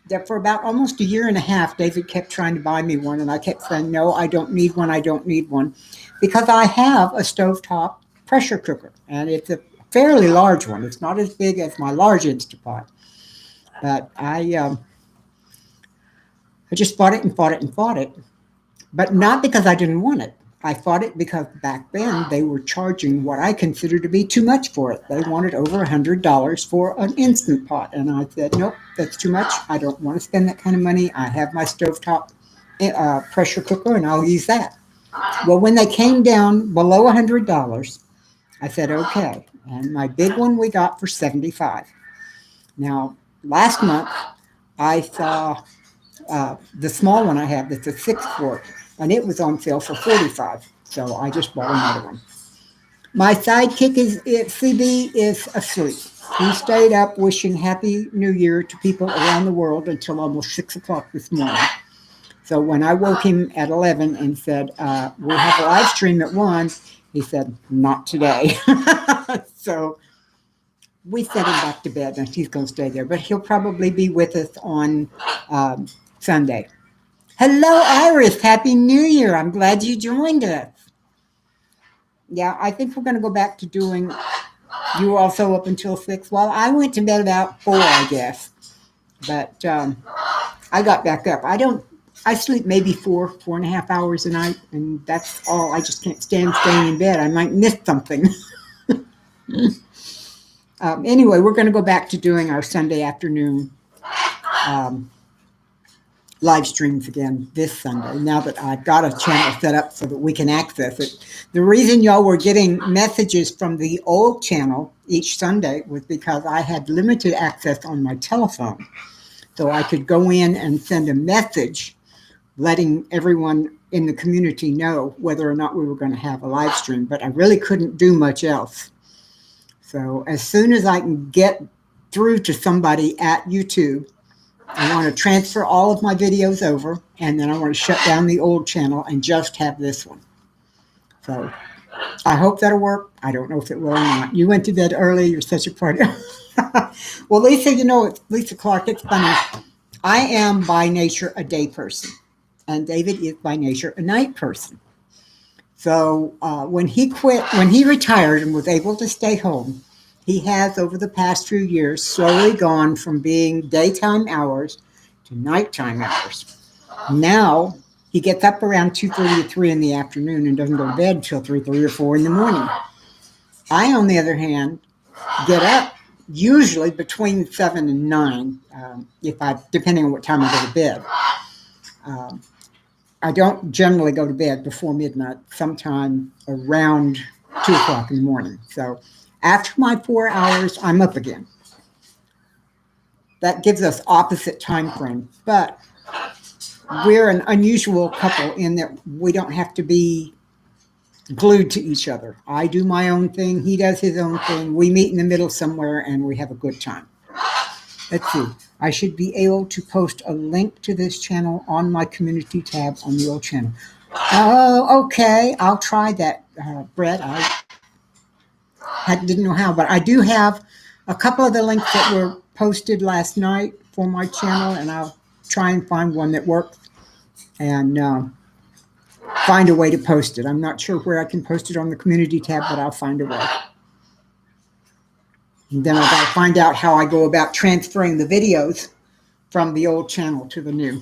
That for about almost a year and a half, David kept trying to buy me one, and I kept saying, no, I don't need one, I don't need one. Because I have a stovetop pressure cooker, and it's a fairly large one. It's not as big as my large Instant Pot. But I just bought it and bought it and bought it. But not because I didn't want it. I fought it because back then they were charging what I considered to be too much for it. They wanted over $100 for an Instant Pot. And I said, nope, that's too much. I don't want to spend that kind of money. I have my stovetop pressure cooker, and I'll use that. Well, when they came down below $100, I said, okay. And my big one we got for $75. Now, last month, I saw the small one I have that's a 6-quart, and it was on sale for $45. So I just bought another one. My sidekick CB is asleep. He stayed up wishing Happy New Year to people around the world until almost 6 o'clock this morning. So when I woke him at 11 and said, we'll have a live stream at 1, He said, not today. So we sent him back to bed, and he's going to stay there. But he'll probably be with us on um, Sunday. Hello, Iris. Happy New Year. I'm glad you joined us. Yeah, I think we're going to go back to doing you were also up until 6. Well, I went to bed about 4, I guess. But I got back up. I sleep maybe 4.5 hours a night, and that's all. I just can't stand staying in bed. I might miss something. Anyway, we're going to go back to doing our Sunday afternoon um, live streams again this Sunday, now that I've got a channel set up so that we can access it. The reason y'all were getting messages from the old channel each Sunday was because I had limited access on my telephone. So I could go in and send a message letting everyone in the community know whether or not we were going to have a live stream, but I really couldn't do much else. So as soon as I can get through to somebody at YouTube, I want to transfer all of my videos over, and then I want to shut down the old channel and just have this one. So I hope that'll work. I don't know if it will or not. You went to bed early. You're such a party. Well, Lisa, it's Lisa Clark. It's funny. I am by nature a day person, and David is by nature a night person. So when he retired and was able to stay home, he has, over the past few years, slowly gone from being daytime hours to nighttime hours. Now, he gets up around 2:30 to 3 in the afternoon and doesn't go to bed until 3:30 or 4 in the morning. I, on the other hand, get up usually between 7 and 9, depending on what time I go to bed. I don't generally go to bed before midnight, sometime around 2 o'clock in the morning. So after my 4 hours, I'm up again. That gives us opposite time frame, but we're an unusual couple in that we don't have to be glued to each other. I do my own thing, he does his own thing. We meet in the middle somewhere and we have a good time. Let's see. I should be able to post a link to this channel on my community tab on the old channel. Oh, okay. I'll try that, Brett. I didn't know how, but I do have a couple of the links that were posted last night for my channel, and I'll try and find one that works and find a way to post it. I'm not sure where I can post it on the community tab, but I'll find a way. And then I've got to find out how I go about transferring the videos from the old channel to the new,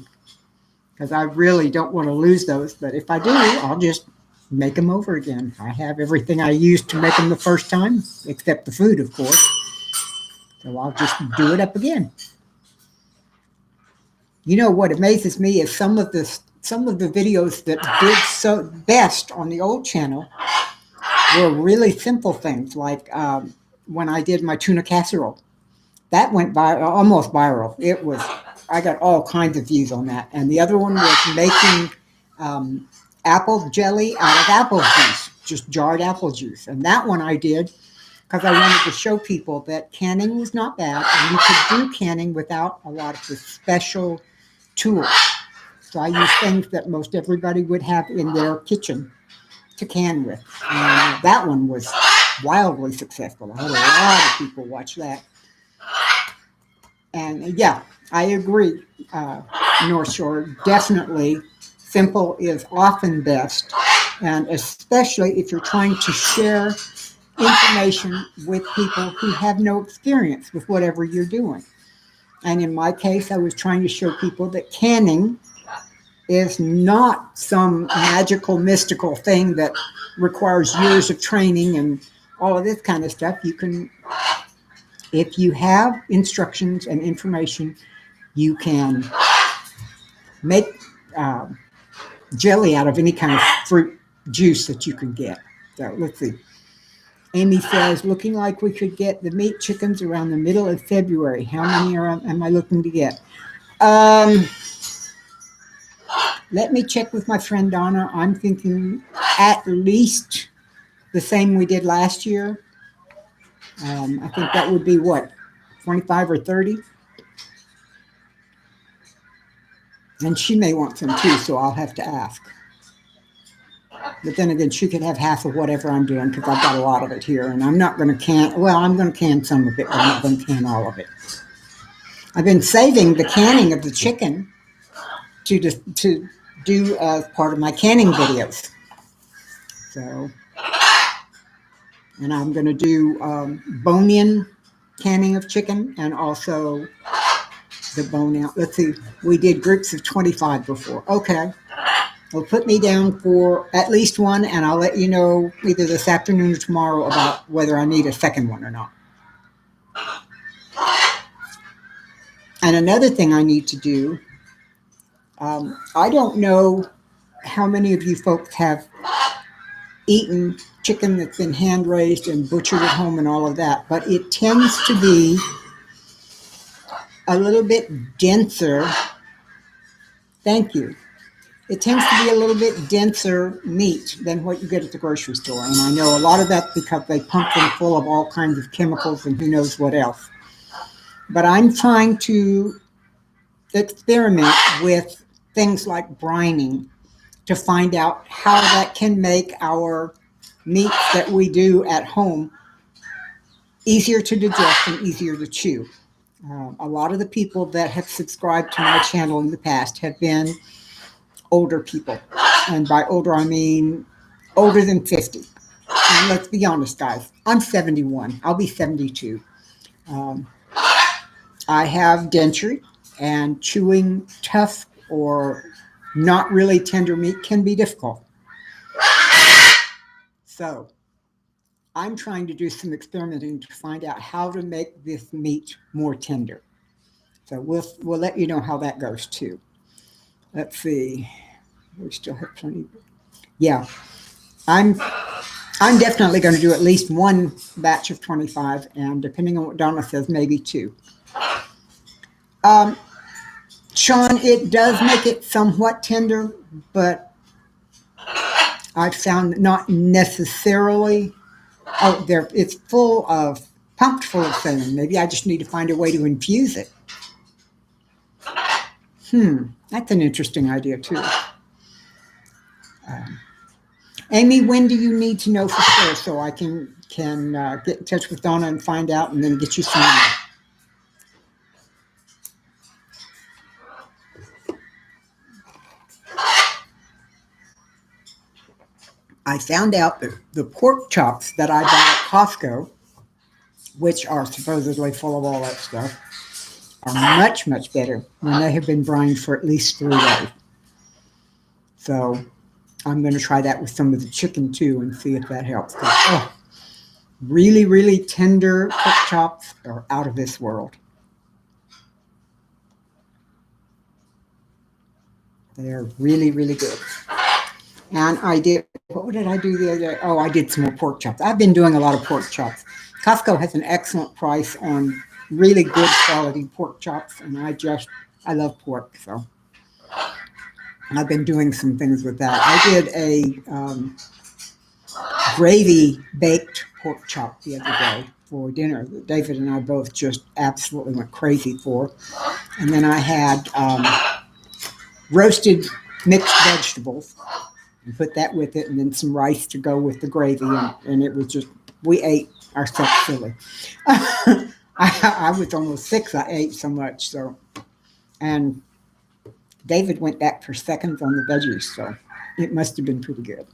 because I really don't want to lose those. But if I do, I'll just make them over again. I have everything I used to make them the first time, except the food, of course. So I'll just do it up again. You know what amazes me is some of the videos that did so best on the old channel were really simple things, like when I did my tuna casserole. That went almost viral. I got all kinds of views on that. And the other one was making apple jelly out of apple juice, just jarred apple juice. And that one I did because I wanted to show people that canning was not bad, and you could do canning without a lot of the special tools. So I used things that most everybody would have in their kitchen to can with. And that one was wildly successful. I had a lot of people watch that. And yeah, I agree, North Shore. Definitely simple is often best. And especially if you're trying to share information with people who have no experience with whatever you're doing. And in my case, I was trying to show people that canning is not some magical, mystical thing that requires years of training and all of this kind of stuff. You can, if you have instructions and information, you can make jelly out of any kind of fruit juice that you can get. So let's see. Amy says, looking like we could get the meat chickens around the middle of February. How many am I looking to get? Let me check with my friend Donna. I'm thinking at least the same we did last year. I think that would be what, 25 or 30? And she may want some too, so I'll have to ask. But then again, she could have half of whatever I'm doing because I've got a lot of it here, and I'm not going to can. Well, I'm going to can some of it, but I'm not going to can all of it. I've been saving the canning of the chicken to do as part of my canning videos. So, and I'm going to do bone-in canning of chicken and also the bone out. Let's see, we did groups of 25 before. Okay. Well, put me down for at least one, and I'll let you know either this afternoon or tomorrow about whether I need a second one or not. And another thing I need to do, I don't know how many of you folks have eaten chicken that's been hand raised and butchered at home and all of that, but it tends to be a little bit denser. Thank you. It tends to be a little bit denser meat than what you get at the grocery store. And I know a lot of that's because they pump them full of all kinds of chemicals and who knows what else. But I'm trying to experiment with things like brining to find out how that can make our meats that we do at home easier to digest and easier to chew. A lot of the people that have subscribed to my channel in the past have been older people. And by older, I mean older than 50. And let's be honest, guys, I'm 71. I'll be 72. I have denture, and chewing tough or not really tender meat can be difficult. So I'm trying to do some experimenting to find out how to make this meat more tender. So we'll let you know how that goes too. Let's see. We still have plenty. Yeah, I'm definitely going to do at least one batch of 25, and depending on what Donna says, maybe two. Sean, it does make it somewhat tender, but I've found not necessarily. Oh, it's pumped full of cinnamon. Maybe I just need to find a way to infuse it. That's an interesting idea too. Amy, when do you need to know for sure so I can get in touch with Donna and find out and then get you some more? I found out that the pork chops that I bought at Costco, which are supposedly full of all that stuff, are much, much better when they have been brined for at least 3 days. So I'm going to try that with some of the chicken too and see if that helps. But, really, really tender pork chops are out of this world. They're really, really good. And what did I do the other day? Oh, I did some more pork chops. I've been doing a lot of pork chops. Costco has an excellent price on really good quality pork chops, and I love pork, so I've been doing some things with that. I did a gravy baked pork chop the other day for dinner that David and I both just absolutely went crazy for. And then I had roasted mixed vegetables and put that with it, and then some rice to go with the gravy, and it was just, we ate ourselves silly. I was almost 6. I ate so much, and David went back for seconds on the veggies, so it must have been pretty good.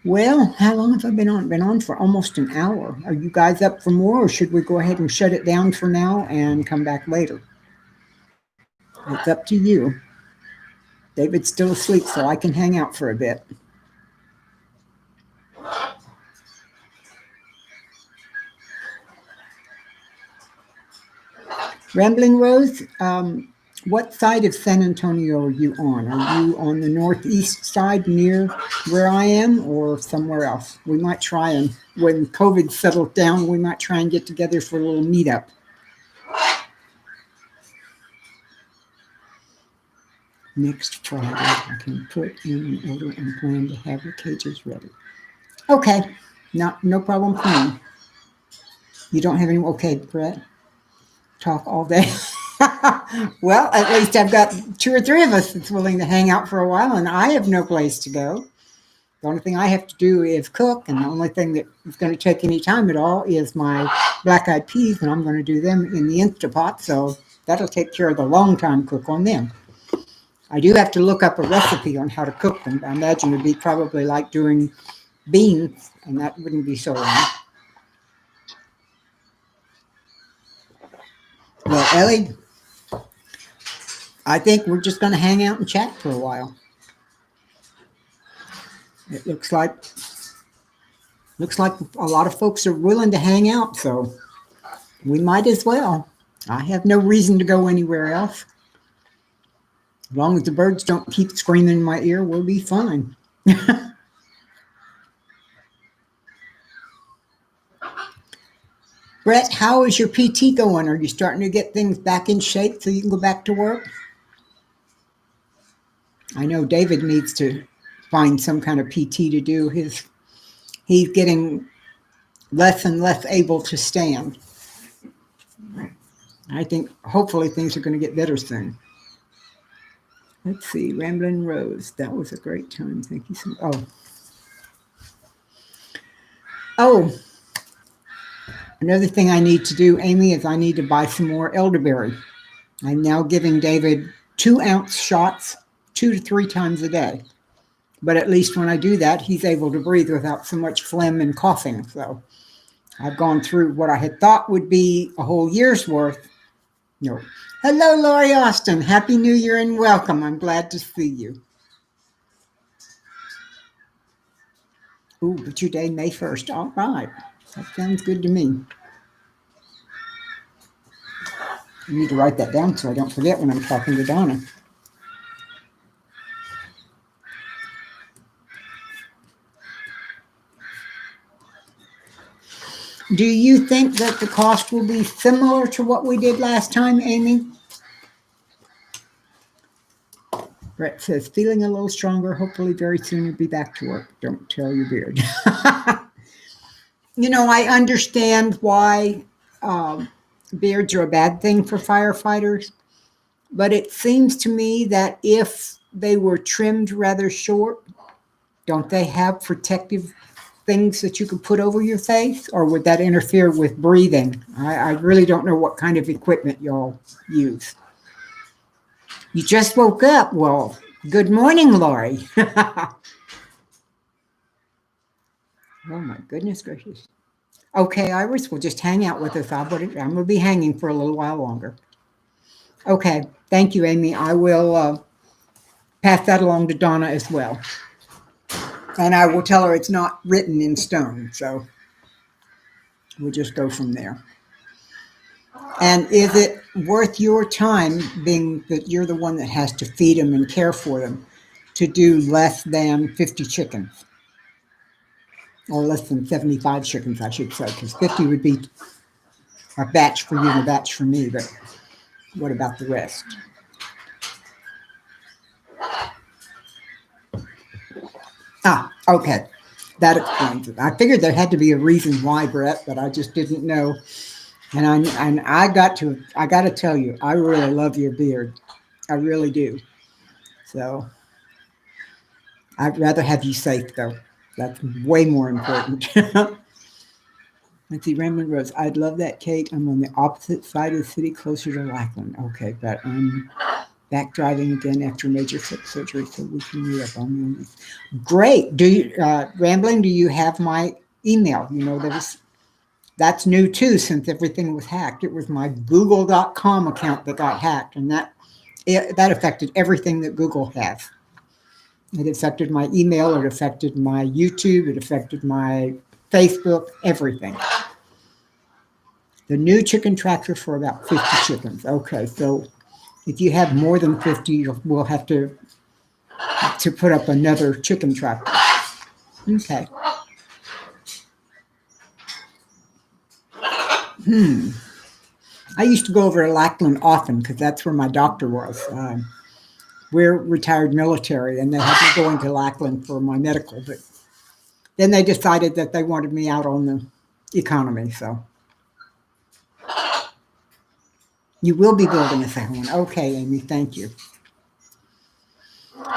Well, how long have I been on? Been on for almost an hour. Are you guys up for more, or should we go ahead and shut it down for now and come back later? It's up to you. David's still asleep, so I can hang out for a bit. Rambling Rose, what side of San Antonio are you on? Are you on the northeast side near where I am, or somewhere else? We might try, and when COVID settles down, we might try and get together for a little meetup. Next Friday, I can put in an order and plan to have the cages ready. Okay, no problem for me. You don't have any, okay, Brett? Talk all day. Well, at least I've got two or three of us that's willing to hang out for a while, and I have no place to go. The only thing I have to do is cook, and the only thing that is going to take any time at all is my black-eyed peas, and I'm going to do them in the Instapot, so that'll take care of the long-time cook on them. I do have to look up a recipe on how to cook them. I imagine it'd be probably like doing beans, and that wouldn't be so long. Well, Ellie, I think we're just going to hang out and chat for a while. It looks like a lot of folks are willing to hang out, so we might as well. I have no reason to go anywhere else. As long as the birds don't keep screaming in my ear, we'll be fine. Brett, how is your PT going? Are you starting to get things back in shape so you can go back to work? I know David needs to find some kind of PT to do. He's getting less and less able to stand. I think hopefully things are going to get better soon. Let's see, Ramblin' Rose. That was a great time. Thank you so much. Oh, another thing I need to do, Amy, is I need to buy some more elderberry. I'm now giving David 2-ounce shots 2 to 3 times a day. But at least when I do that, he's able to breathe without so much phlegm and coughing. So I've gone through what I had thought would be a whole year's worth. No. Hello, Lori Austin. Happy New Year and welcome. I'm glad to see you. Ooh, but your day, May 1st. All right. That sounds good to me. I need to write that down so I don't forget when I'm talking to Donna. Do you think that the cost will be similar to what we did last time, Amy? Brett says, feeling a little stronger. Hopefully very soon you'll be back to work. Don't tell your beard. You know, I understand why beards are a bad thing for firefighters, but it seems to me that if they were trimmed rather short, don't they have protective things that you could put over your face, or would that interfere with breathing? I really don't know what kind of equipment y'all use. You just woke up. Well, good morning, Lori. Oh my goodness gracious. Okay, Iris, will just hang out with us. I'm going to be hanging for a little while longer. Okay, thank you, Amy. I will pass that along to Donna as well. And I will tell her it's not written in stone, so we'll just go from there. And is it worth your time, being that you're the one that has to feed them and care for them, to do less than 50 chickens? Or less than 75 chickens, I should say, because 50 would be a batch for you and a batch for me, but what about the rest? Ah, okay. That explains it. I figured there had to be a reason why, Brett, but I just didn't know. And I got to tell you, I really love your beard. I really do. So I'd rather have you safe, though. That's way more important. Let's see, Raymond Rose. I'd love that, Kate. I'm on the opposite side of the city, closer to Lackland. Okay, but I'm back driving again after major hip surgery, so we can meet up on these. Great. Do you, Rambling, do you have my email? You know, that's new too, since everything was hacked. It was my google.com account that got hacked, and that affected everything that Google has. It affected my email, it affected my YouTube, it affected my Facebook, everything. The new chicken tracker for about 50 chickens. Okay, so if you have more than 50, we'll have to put up another chicken tractor. Okay. I used to go over to Lackland often because that's where my doctor was. We're retired military, and they had me going to Lackland for my medical, but then they decided that they wanted me out on the economy, so. You will be building a second one. Okay, Amy, thank you.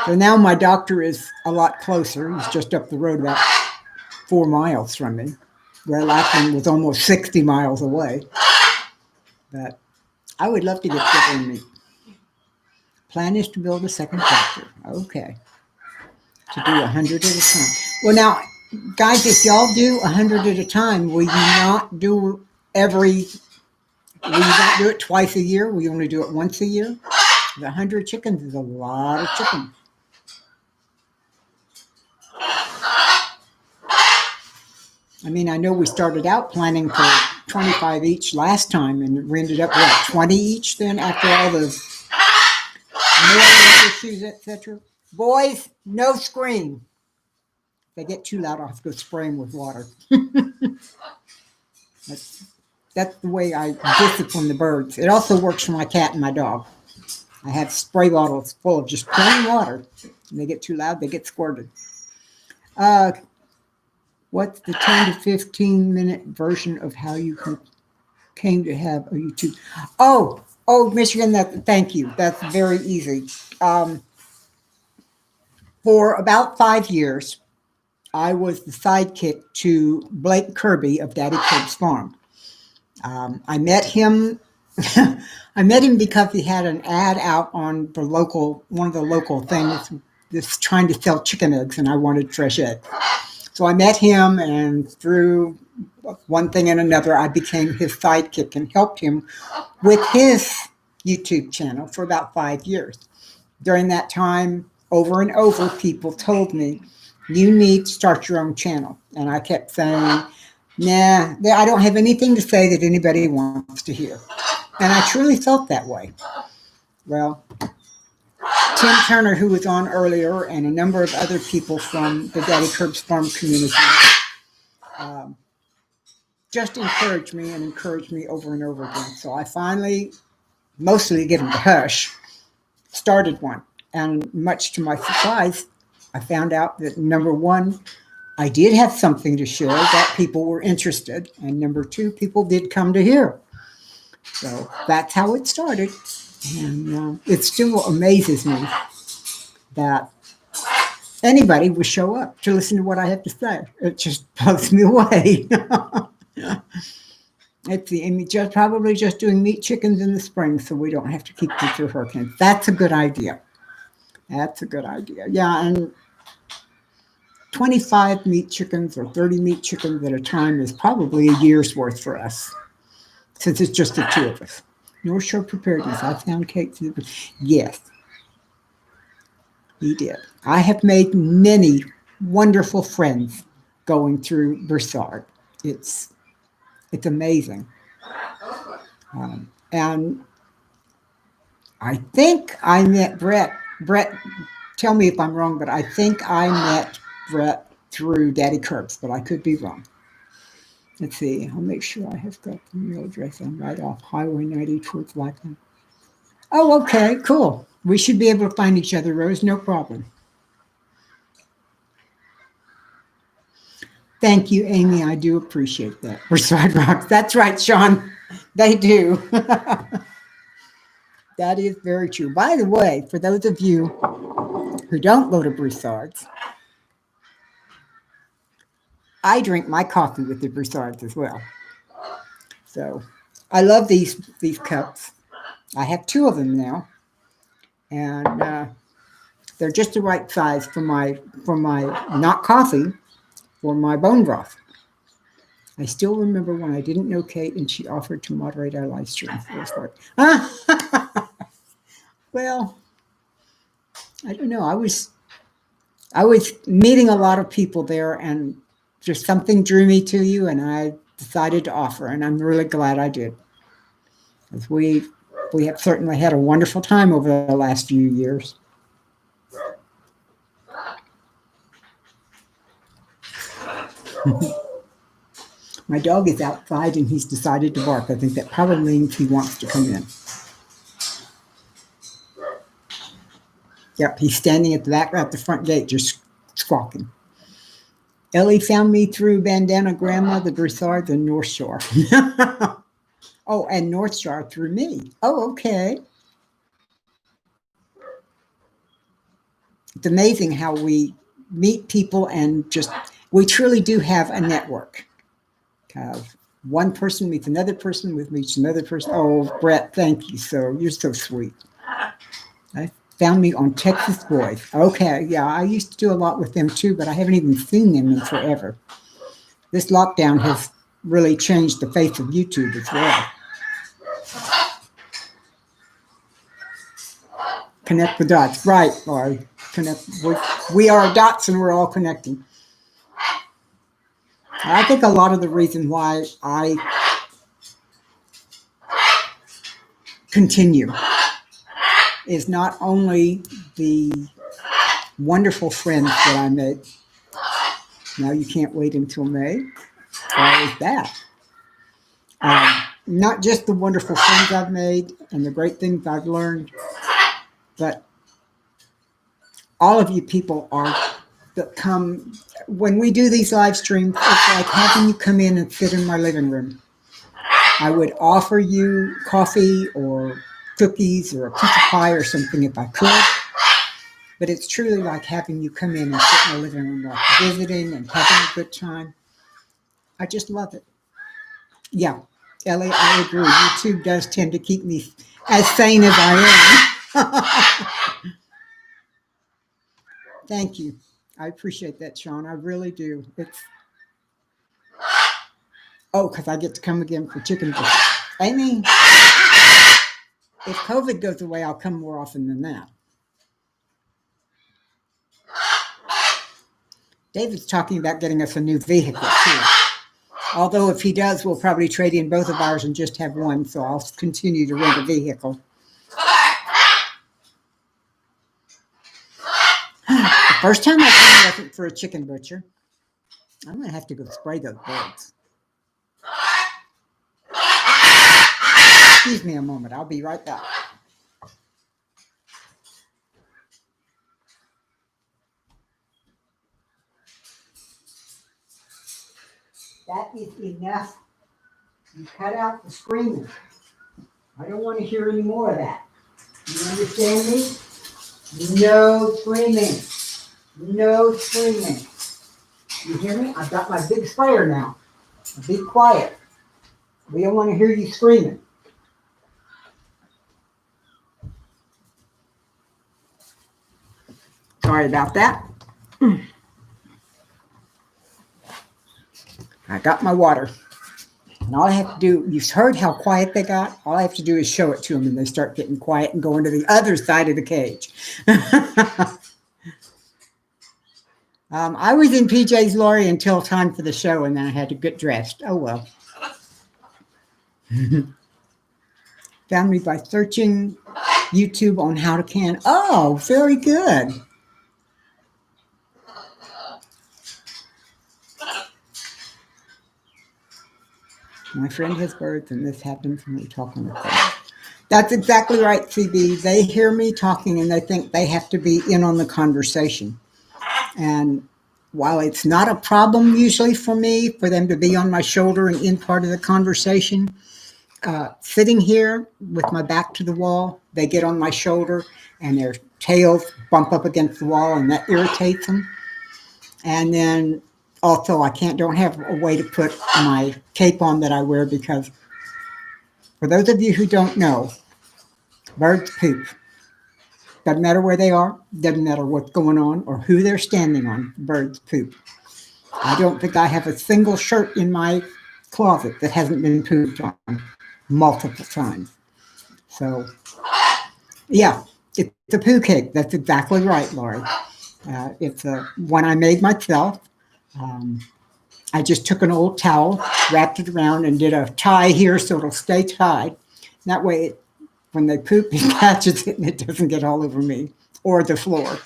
So now my doctor is a lot closer. He's just up the road about 4 miles from me, where Lackland was almost 60 miles away. But I would love to get together and meet. Plan is to build a second tractor. Okay. To do 100 at a time. Well, now, guys, if y'all do 100 at a time, will you not do will you not do it twice a year? Will you only do it once a year? The 100 chickens is a lot of chickens. I mean, I know we started out planning for 25 each last time, and we ended up with 20 each then after all the mail issues, etc. Boys, no scream. If they get too loud, I'll have to go spray them with water. That's the way I discipline the birds. It also works for my cat and my dog. I have spray bottles full of just plain water. When they get too loud, they get squirted. What's the 10 to 15 minute version of how you came to have a YouTube? Oh, Michigan, thank you. That's very easy. For about 5 years, I was the sidekick to Blake Kirby of Daddy Kirb's Farm. I met him. I met him because he had an ad out on one of the local things, that's trying to sell chicken eggs, and I wanted fresh eggs. So I met him, and through one thing and another, I became his sidekick and helped him with his YouTube channel for about 5 years. During that time, over and over, people told me, you need to start your own channel. And I kept saying, nah, I don't have anything to say that anybody wants to hear. And I truly felt that way. Well, Tim Turner, who was on earlier, and a number of other people from the Daddy Kirb's Farm community just encouraged me over and over again. So I finally, mostly to get them to hush, started one. And much to my surprise, I found out that, number one, I did have something to share, that people were interested. And number two, people did come to hear. So that's how it started. And it still amazes me that anybody would show up to listen to what I have to say. It just blows me away. It's probably just doing meat chickens in the spring so we don't have to keep them through hurricanes. That's a good idea. That's a good idea. Yeah, and 25 meat chickens or 30 meat chickens at a time is probably a year's worth for us, since it's just the two of us. North Shore Preparedness, I found Kate. Yes, he did. I have made many wonderful friends going through Broussard. It's amazing. And I think I met Brett. Brett, tell me if I'm wrong, but I think I met Brett through Daddy Kirb's, but I could be wrong. Let's see. I'll make sure I have got the email address. I'm right off Highway 90 towards Lackland. Oh, okay, cool. We should be able to find each other, Rose. No problem. Thank you, Amy. I do appreciate that. Broussard rocks. That's right, Sean. They do. That is very true. By the way, for those of you who don't go to Broussard's, I drink my coffee with the Broussards as well. So I love these cups. I have 2 of them now, and they're just the right size for my not coffee, for my bone broth. I still remember when I didn't know Kate and she offered to moderate our live stream. Well, I don't know. I was meeting a lot of people there, and just something drew me to you, and I decided to offer, and I'm really glad I did. Because we have certainly had a wonderful time over the last few years. My dog is outside and he's decided to bark. I think that probably means he wants to come in. Yep, he's standing at the front gate, just squawking. Ellie found me through Bandana Grandma, the Broussards, and North Shore. Oh, and North Star through me. Oh, okay. It's amazing how we meet people and just, we truly do have a network. One person meets another person, meets another person. Oh, Brett, thank you. You're so sweet. I found me on Texas Boys. Okay, yeah, I used to do a lot with them too, but I haven't even seen them in forever. This lockdown has really changed the face of YouTube as well. Connect the dots, right, Laurie? We are dots and we're all connecting. I think a lot of the reason why I continue is not only the wonderful friends that I make. Now you can't wait until May. Why is that? Not just the wonderful friends I've made and the great things I've learned, but all of you people are that come when we do these live streams. It's like having you come in and sit in my living room. I would offer you coffee or cookies or a piece of pie or something if I could, but it's truly like having you come in and sit in my living room, like visiting and having a good time. I just love it. Yeah, Ellie, I agree. YouTube does tend to keep me as sane as I am. Thank you. I appreciate that, Sean. I really do. Because I get to come again for chicken breast. I mean, if COVID goes away, I'll come more often than that. David's talking about getting us a new vehicle, too. Although if he does, we'll probably trade in both of ours and just have one, so I'll continue to rent a vehicle. The first time I came wasn't for a chicken butcher. I'm going to have to go spray those birds. Excuse me a moment. I'll be right back. That is enough. You cut out the screaming. I don't want to hear any more of that. You understand me? No screaming. No screaming. You hear me? I've got my big sprayer now. Be quiet. We don't want to hear you screaming. Sorry about that. I got my water. And all I have to do, you've heard how quiet they got? All I have to do is show it to them and they start getting quiet and going to the other side of the cage. I was in PJs, Laurie, until time for the show, and then I had to get dressed. Oh, well. Found me by searching YouTube on how to can. Oh, very good. My friend has birds, and this happens when we talk on the phone. That's exactly right, CB. They hear me talking, and they think they have to be in on the conversation. And while it's not a problem usually for me, for them to be on my shoulder and in part of the conversation, sitting here with my back to the wall, they get on my shoulder, and their tails bump up against the wall, and that irritates them. And then also, I don't have a way to put my cape on that I wear because, for those of you who don't know, birds poop. Doesn't matter where they are, doesn't matter what's going on or who they're standing on, birds poop. I don't think I have a single shirt in my closet that hasn't been pooped on multiple times. So, yeah, it's a poo cake. That's exactly right, Laurie. It's one I made myself. I just took an old towel, wrapped it around, and did a tie here so it'll stay tied. That way, when they poop, it catches it and it doesn't get all over me or the floor.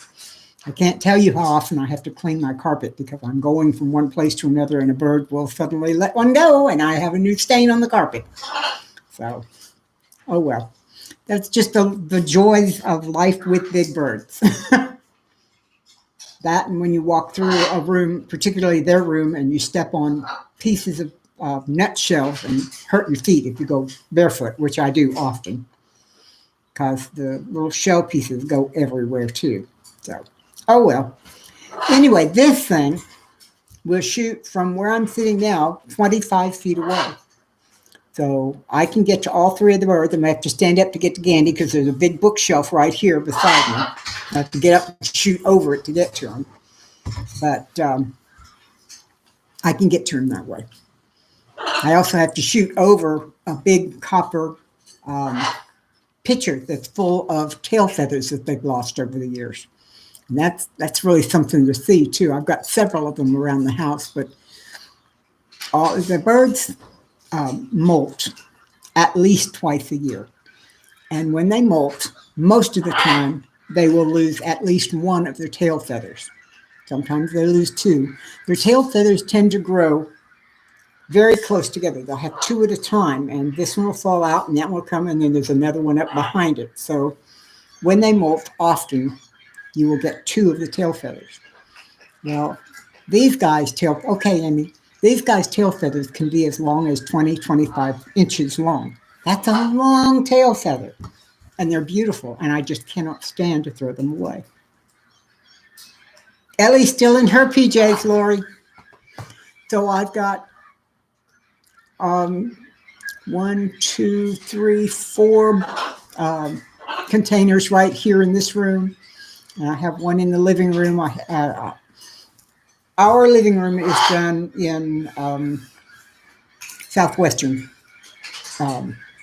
I can't tell you how often I have to clean my carpet because I'm going from one place to another and a bird will suddenly let one go and I have a new stain on the carpet. So, oh well. That's just the joys of life with big birds. That and when you walk through a room, particularly their room, and you step on pieces of nutshells and hurt your feet if you go barefoot, which I do often, because the little shell pieces go everywhere too. So, oh well. Anyway, this thing will shoot from where I'm sitting now 25 feet away. So I can get to all three of the birds. I have to stand up to get to Gandy because there's a big bookshelf right here beside me. I have to get up and shoot over it to get to him. But I can get to him that way. I also have to shoot over a big copper pitcher that's full of tail feathers that they've lost over the years. And that's really something to see too. I've got several of them around the house, but all the birds molt at least twice a year. And when they molt, most of the time they will lose at least one of their tail feathers. Sometimes they lose two. Their tail feathers tend to grow very close together. They'll have two at a time, and this one will fall out, and that one will come, and then there's another one up behind it. So when they molt, often you will get two of the tail feathers. Well, these guys' tail, okay, Amy, these guys' tail feathers can be as long as 20, 25 inches long. That's a long tail feather, and they're beautiful, and I just cannot stand to throw them away. Ellie's still in her PJs, Lori. So I've got 1, 2, 3, 4 containers right here in this room. And I have one in the living room. Our living room is done in Southwestern,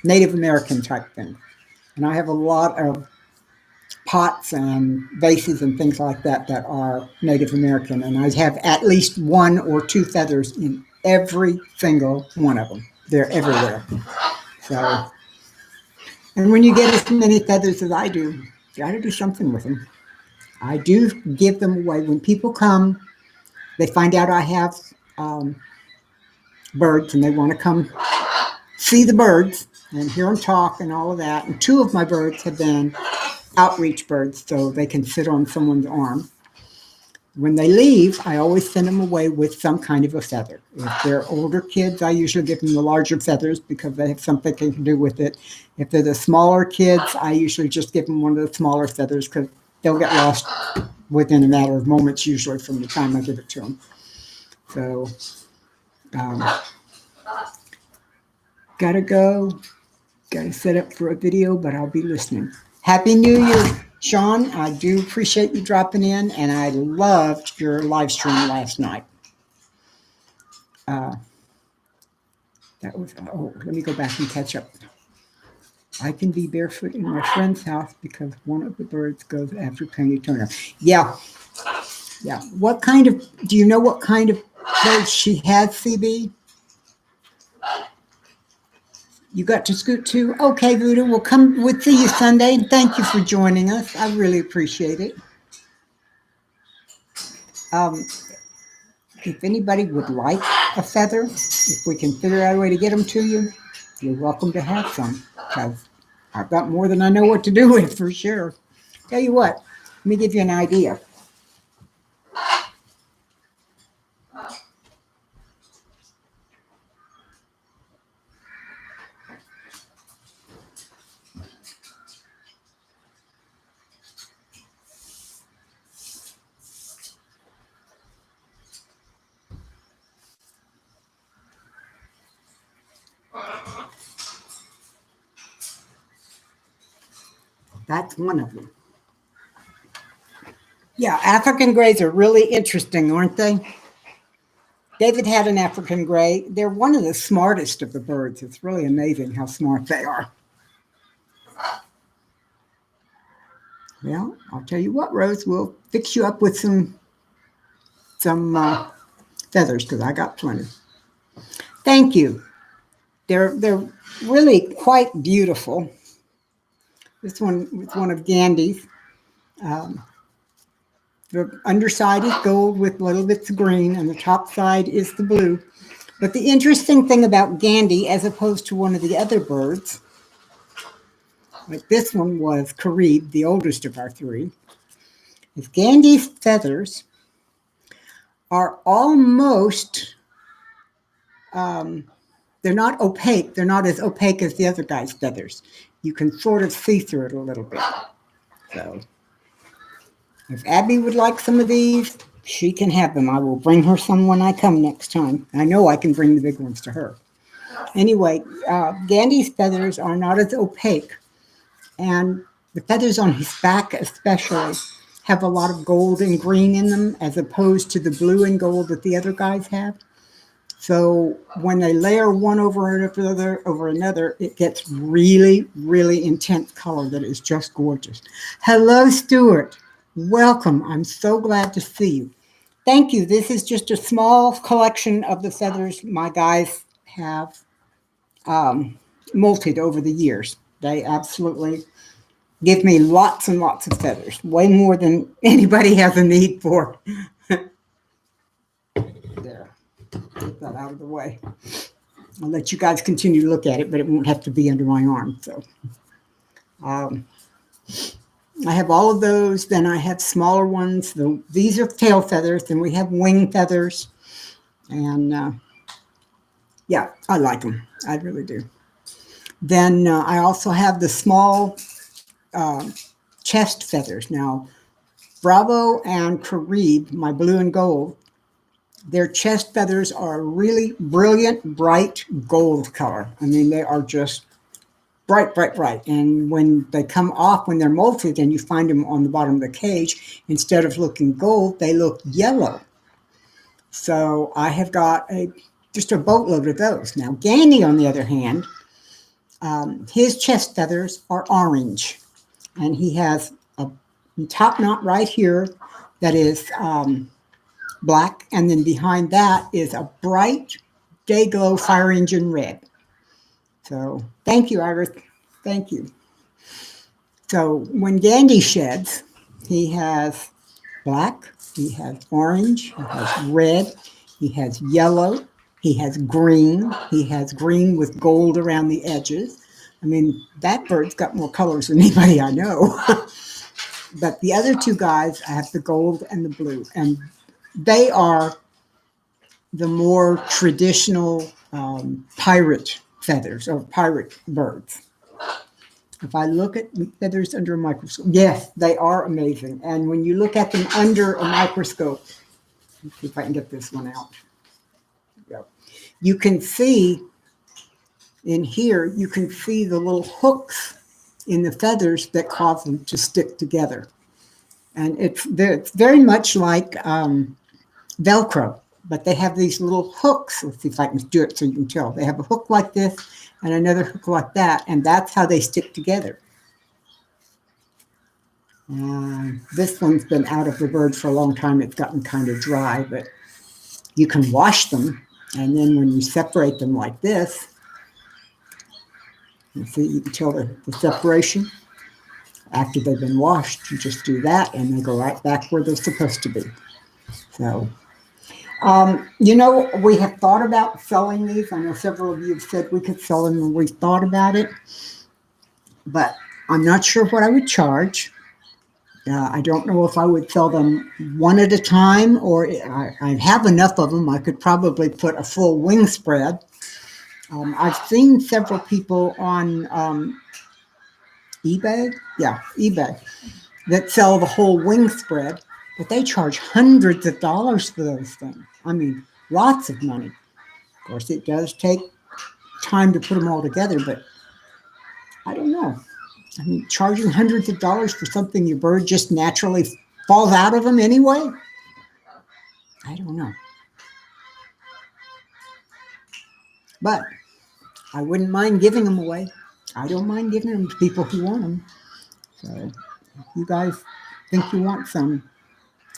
Native American type thing. And I have a lot of pots and vases and things like that that are Native American. And I have at least 1 or 2 feathers in every single one of them. They're everywhere. So, and when you get as many feathers as I do, you got to do something with them. I do give them away. When people come, they find out I have birds and they want to come see the birds and hear them talk and all of that. And 2 of my birds have been outreach birds, so they can sit on someone's arm. When they leave, I always send them away with some kind of a feather. If they're older kids, I usually give them the larger feathers because they have something they can do with it. If they're the smaller kids, I usually just give them one of the smaller feathers because they'll get lost within a matter of moments, usually from the time I give it to them. So, gotta go. Gotta set up for a video, but I'll be listening. Happy New Year, Sean. I do appreciate you dropping in, and I loved your live stream last night. That was, let me go back and catch up. I can be barefoot in my friend's house because one of the birds goes after Penny Turner. Yeah. What kind of, do you know what kind of birds she had, CB? You got to scoot too? Okay, Voodoo, we'll see you Sunday. And thank you for joining us. I really appreciate it. If anybody would like a feather, if we can figure out a way to get them to you, you're welcome to have some. Because I've got more than I know what to do with, for sure. Tell you what, let me give you an idea. That's one of them. Yeah, African grays are really interesting, aren't they? David had an African gray. They're one of the smartest of the birds. It's really amazing how smart they are. Well, I'll tell you what, Rose, we'll fix you up with some feathers because I got plenty. Thank you. They're really quite beautiful. This one is one of Gandy's. The underside is gold with little bits of green, and the top side is the blue. But the interesting thing about Gandy, as opposed to one of the other birds, like this one was Karib, the oldest of our 3, is Gandy's feathers are almost they're not opaque. They're not as opaque as the other guy's feathers. You can sort of see through it a little bit. So if Abby would like some of these, she can have them. I will bring her some when I come next time. I know I can bring the big ones to her. Anyway, Gandy's feathers are not as opaque, and the feathers on his back especially have a lot of gold and green in them as opposed to the blue and gold that the other guys have. So when they layer one over another, it gets really, really intense color that is just gorgeous. Hello, Stuart. Welcome. I'm so glad to see you. Thank you. This is just a small collection of the feathers my guys have molted over the years. They absolutely give me lots and lots of feathers, way more than anybody has a need for. There. Get that out of the way. I'll let you guys continue to look at it, but it won't have to be under my arm. So I have all of those. Then I have smaller ones. These are tail feathers. Then we have wing feathers. And yeah, I like them. I really do. Then I also have the small chest feathers. Now, Bravo and Carib, my blue and gold, their chest feathers are a really brilliant, bright gold color. I mean, they are just bright, bright, bright. And when they come off, when they're molted and you find them on the bottom of the cage, instead of looking gold, they look yellow. So I have got just a boatload of those. Now, Gandy, on the other hand, his chest feathers are orange. And he has a top knot right here that is black, and then behind that is a bright day glow fire engine red. So thank you, Iris. Thank you. So when Gandy sheds, he has black, he has orange, he has red, he has yellow, he has green with gold around the edges. I mean, that bird's got more colors than anybody I know. But the other two guys, I have the gold and the blue, and they are the more traditional pirate feathers or pirate birds. If I look at feathers under a microscope, yes, they are amazing. And when you look at them under a microscope, let's see if I can get this one out. Yep. You can see in here, you can see the little hooks in the feathers that cause them to stick together. And it's very much like Velcro, but they have these little hooks. Let's see if I can do it so you can tell. They have a hook like this and another hook like that, and that's how they stick together. This one's been out of the bird for a long time. It's gotten kind of dry, but you can wash them, and then when you separate them like this, you see, you can tell the separation. After they've been washed, you just do that, and they go right back where they're supposed to be. So, you know, we have thought about selling these. I know several of you have said we could sell them, and we've thought about it. But I'm not sure what I would charge. I don't know if I would sell them one at a time, or I have enough of them. I could probably put a full wing spread. I've seen several people on eBay, that sell the whole wing spread, but they charge hundreds of dollars for those things. I mean, lots of money. Of course, it does take time to put them all together, but I don't know. I mean, charging hundreds of dollars for something your bird just naturally falls out of them anyway? I don't know. But I wouldn't mind giving them away. I don't mind giving them to people who want them. So if you guys think you want some,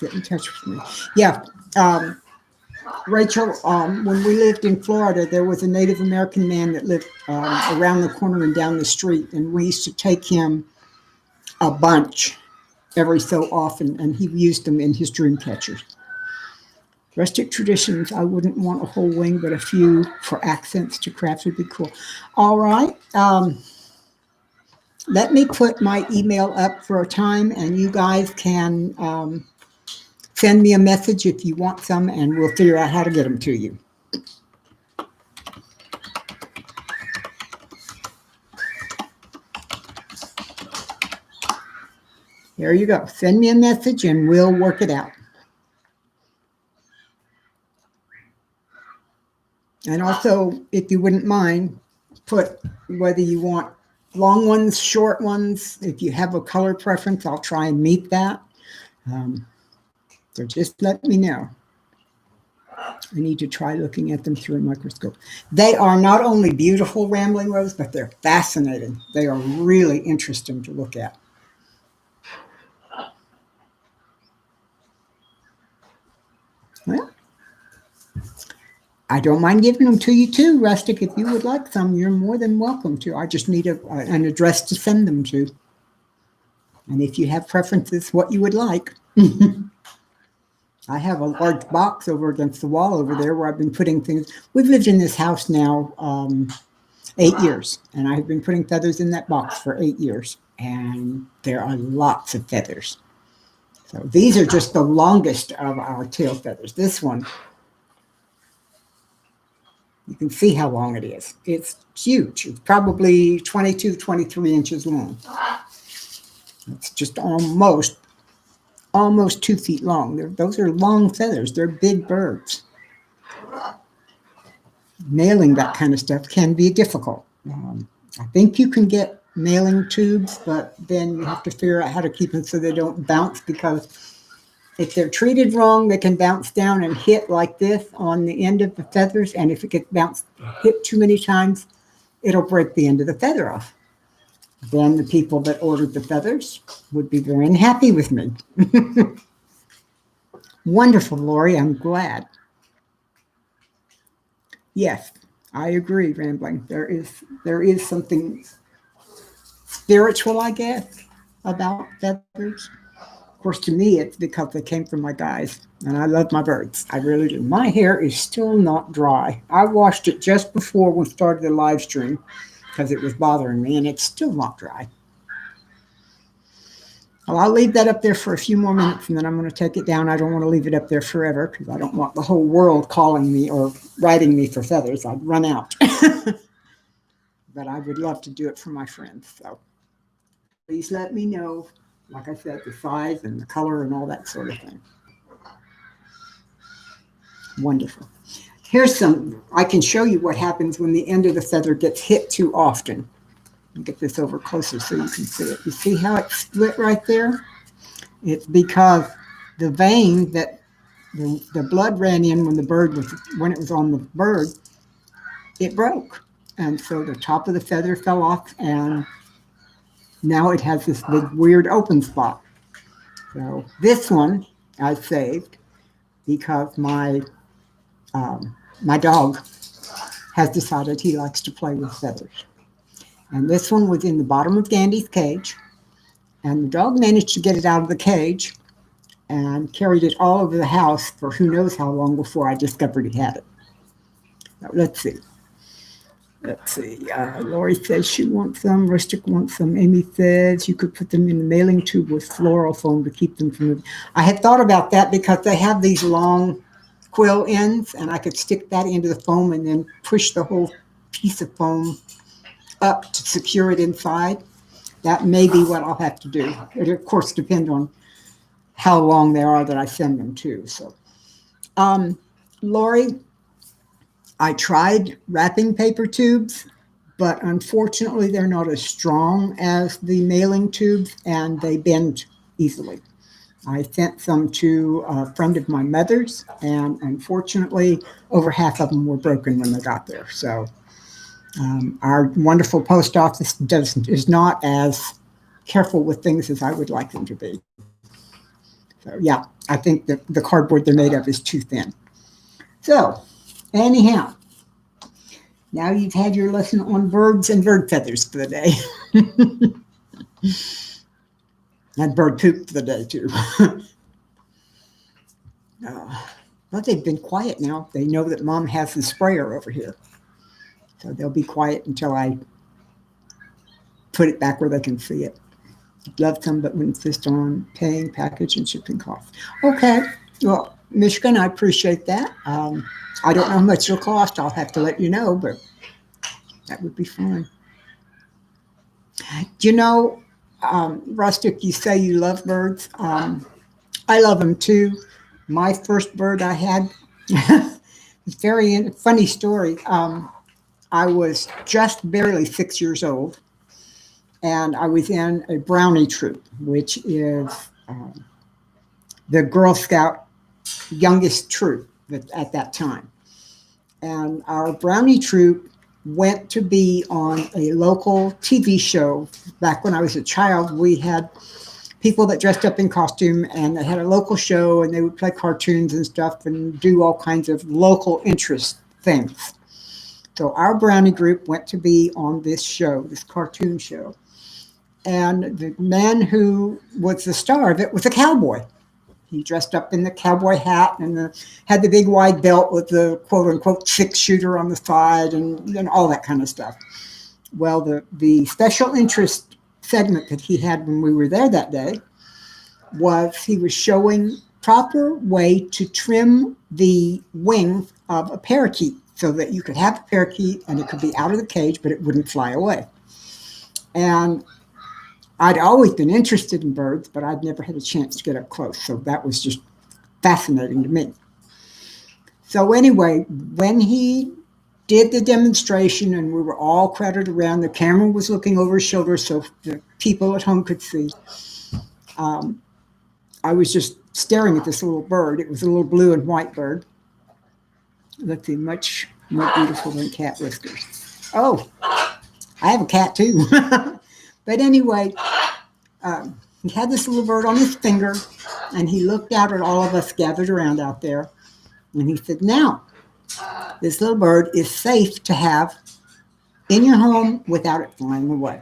get in touch with me. Yeah, Rachel, when we lived in Florida, there was a Native American man that lived around the corner and down the street, and we used to take him a bunch every so often, and he used them in his dream catchers. Rustic traditions, I wouldn't want a whole wing, but a few for accents to crafts would be cool. All right. Let me put my email up for a time, and you guys can send me a message if you want some, and we'll figure out how to get them to you. There you go. Send me a message and we'll work it out. And also, if you wouldn't mind, put whether you want long ones, short ones. If you have a color preference, I'll try and meet that. So just let me know. I need to try looking at them through a microscope. They are not only beautiful rambling rose, but they're fascinating. They are really interesting to look at. Well, I don't mind giving them to you too, Rustic. If you would like some, you're more than welcome to. I just need an address to send them to. And if you have preferences, what you would like. I have a large box over against the wall over there where I've been putting things. We've lived in this house now 8 years, and I've been putting feathers in that box for 8 years. And there are lots of feathers. So these are just the longest of our tail feathers. This one, you can see how long it is. It's huge. It's probably 22, 23 inches long. It's just almost 2 feet long. Those are long feathers. They're big birds. Nailing that kind of stuff can be difficult. I think you can get nailing tubes, but then you have to figure out how to keep them so they don't bounce, because if they're treated wrong, they can bounce down and hit like this on the end of the feathers. And if it gets hit too many times, it'll break the end of the feather off. Then the people that ordered the feathers would be very unhappy with me. Wonderful, Lori. I'm glad. Yes, I agree, Rambling. There is something spiritual, I guess, about feathers. Of course, to me, it's because they came from my guys, and I love my birds. I really do. My hair is still not dry. I washed it just before we started the live stream because it was bothering me, and it's still not dry. Well, I'll leave that up there for a few more minutes, and then I'm going to take it down. I don't want to leave it up there forever because I don't want the whole world calling me or writing me for feathers. I'd run out. But I would love to do it for my friends. So please let me know, like I said, the size and the color and all that sort of thing. Wonderful. Here's some, I can show you what happens when the end of the feather gets hit too often. I'll get this over closer so you can see it. You see how it's split right there? It's because the vein that the blood ran in when it was on the bird, it broke. And so the top of the feather fell off, and now it has this big weird open spot. So this one I saved because my dog has decided he likes to play with feathers. And this one was in the bottom of Gandy's cage, and the dog managed to get it out of the cage and carried it all over the house for who knows how long before I discovered he had it. Now, let's see. Lori says she wants some. Rustic wants some. Amy says you could put them in the mailing tube with floral foam to keep them from moving. I had thought about that because they have these long quill ends, and I could stick that into the foam and then push the whole piece of foam up to secure it inside. That may be what I'll have to do. It, of course, depends on how long they are that I send them to. So, Lori, I tried wrapping paper tubes, but unfortunately they're not as strong as the mailing tubes, and they bend easily. I sent some to a friend of my mother's, and unfortunately over half of them were broken when they got there. So our wonderful post office is not as careful with things as I would like them to be. So yeah, I think the cardboard they're made of is too thin. So anyhow, now you've had your lesson on birds and bird feathers for the day. And bird poop for the day too. But they've been quiet now. They know that Mom has the sprayer over here. So they'll be quiet until I put it back where they can see it. Love them, but would insist on paying package and shipping costs. Okay. Well, Michigan, I appreciate that. I don't know how much it'll cost. I'll have to let you know, but that would be fine. You know, Rustic, you say you love birds. I love them too. My first bird I had, it's very funny story. I was just barely 6 years old, and I was in a brownie troop, which is the Girl Scout youngest troop at that time. And our brownie troop went to be on a local TV show. Back when I was a child, we had people that dressed up in costume, and they had a local show, and they would play cartoons and stuff and do all kinds of local interest things. So our brownie group went to be on this show, this cartoon show. And the man who was the star of it was a cowboy. He dressed up in the cowboy hat and had the big wide belt with the quote unquote 6-shooter on the side and all that kind of stuff. Well, the special interest segment that he had when we were there that day was he was showing proper way to trim the wings of a parakeet so that you could have a parakeet and it could be out of the cage, but it wouldn't fly away. And I'd always been interested in birds, but I'd never had a chance to get up close. So that was just fascinating to me. So anyway, when he did the demonstration and we were all crowded around, the camera was looking over his shoulder so the people at home could see. I was just staring at this little bird. It was a little blue and white bird. Looking much more beautiful than cat whiskers. Oh, I have a cat too. But anyway, he had this little bird on his finger, and he looked out at all of us gathered around out there, and he said, now, this little bird is safe to have in your home without it flying away.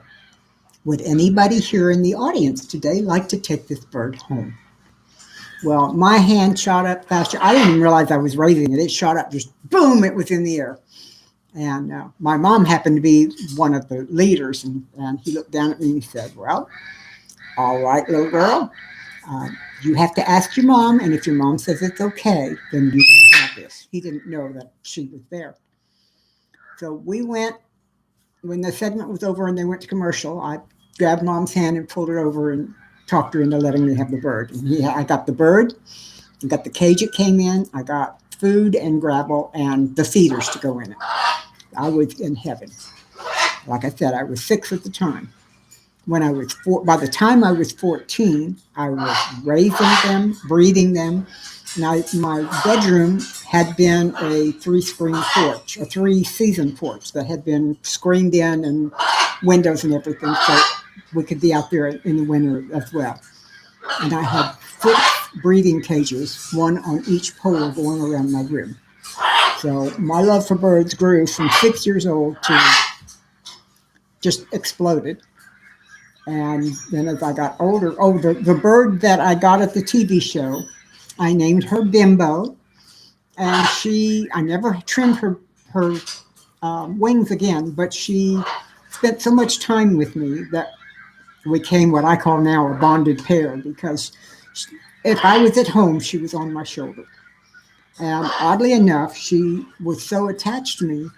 Would anybody here in the audience today like to take this bird home? Well, my hand shot up faster. I didn't even realize I was raising it. It shot up, just boom, it was in the air. And my mom happened to be one of the leaders, and he looked down at me and he said, well, all right, little girl, you have to ask your mom, and if your mom says it's okay, then you can have this. He didn't know that she was there. So we went, when the segment was over and they went to commercial, I grabbed Mom's hand and pulled her over and talked her into letting me have the bird. And I got the bird, I got the cage it came in, I got food and gravel and the feeders to go in it. I was in heaven. Like I said, I was 6 at the time. When I was by the time I was 14, I was raising them, breeding them. Now, my bedroom had been a 3-screen porch, a 3-season porch that had been screened in and windows and everything, so we could be out there in the winter as well. And I had 6 breeding cages, one on each pole going around my room. So my love for birds grew from 6 years old to just exploded. And then as I got older, the bird that I got at the TV show, I named her Bimbo. And I never trimmed her wings again, but she spent so much time with me that we became what I call now a bonded pair, because if I was at home, she was on my shoulder. And oddly enough, she was so attached to me.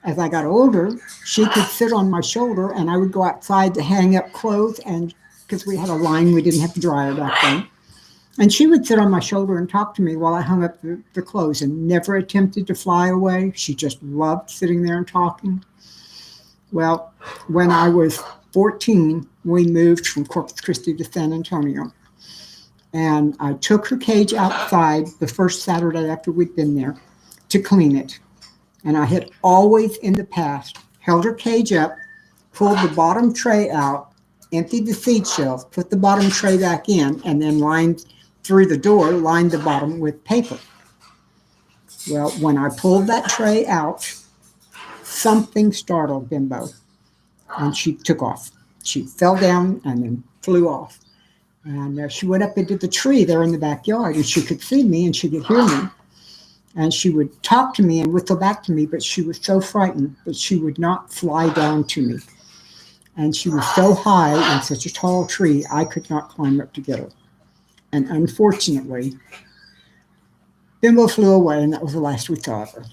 As I got older, she could sit on my shoulder, and I would go outside to hang up clothes, and because we had a line, we didn't have to dryer back then. And she would sit on my shoulder and talk to me while I hung up the clothes, and never attempted to fly away. She just loved sitting there and talking. Well, when I was 14, we moved from Corpus Christi to San Antonio. And I took her cage outside the first Saturday after we'd been there to clean it. And I had always in the past held her cage up, pulled the bottom tray out, emptied the seed shells, put the bottom tray back in, and then lined the bottom with paper. Well, when I pulled that tray out, something startled Bimbo, and she took off. She fell down and then flew off. And she went up into the tree there in the backyard, and she could see me and she could hear me. And she would talk to me and whistle back to me, but she was so frightened that she would not fly down to me. And she was so high in such a tall tree, I could not climb up to get her. And unfortunately, Bimbo flew away, and that was the last we saw of her.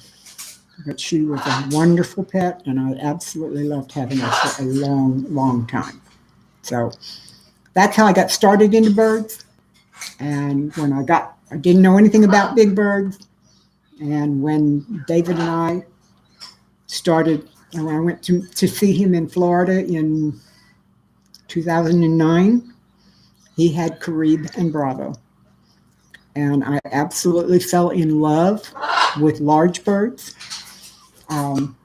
But she was a wonderful pet, and I absolutely loved having her for a long, long time. So that's how I got started into birds. And when I didn't know anything about big birds. And when David and I started, and when I went to see him in Florida in 2009, he had Carib and Bravo. And I absolutely fell in love with large birds. Um,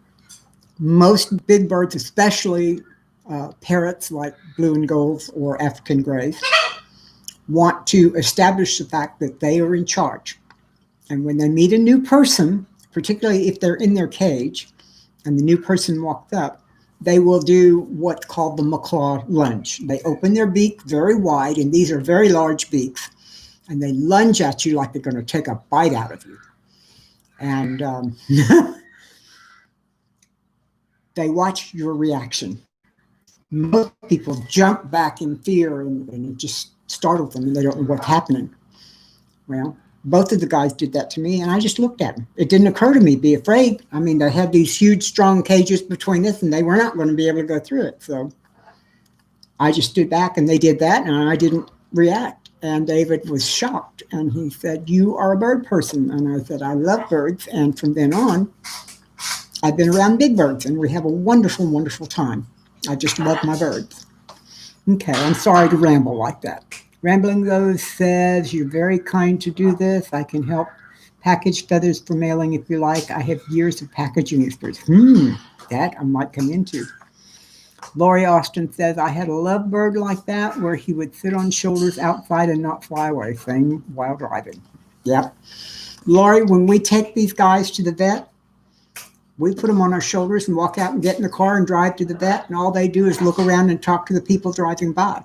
Most big birds, especially parrots like blue and golds or African grays, want to establish the fact that they are in charge. And when they meet a new person, particularly if they're in their cage and the new person walks up, they will do what's called the macaw lunge. They open their beak very wide, and these are very large beaks, and they lunge at you like they're going to take a bite out of you. And they watch your reaction. Most people jump back in fear, and it just startles them, and they don't know what's happening. Well, both of the guys did that to me, and I just looked at them. It didn't occur to me to be afraid. I mean, they had these huge, strong cages between us, and they were not going to be able to go through it. So I just stood back, and they did that, and I didn't react. And David was shocked, and he said, "You are a bird person." And I said, "I love birds." And from then on, I've been around big birds, and we have a wonderful, wonderful time. I just love my birds. Okay, I'm sorry to ramble like that. Rambling Rose says, "You're very kind to do this. I can help package feathers for mailing if you like. I have years of packaging experience." That I might come into. Lori Austin says, "I had a lovebird like that where he would sit on shoulders outside and not fly away." Same while driving. Yep. Lori, when we take these guys to the vet, we put them on our shoulders and walk out and get in the car and drive to the vet, and all they do is look around and talk to the people driving by.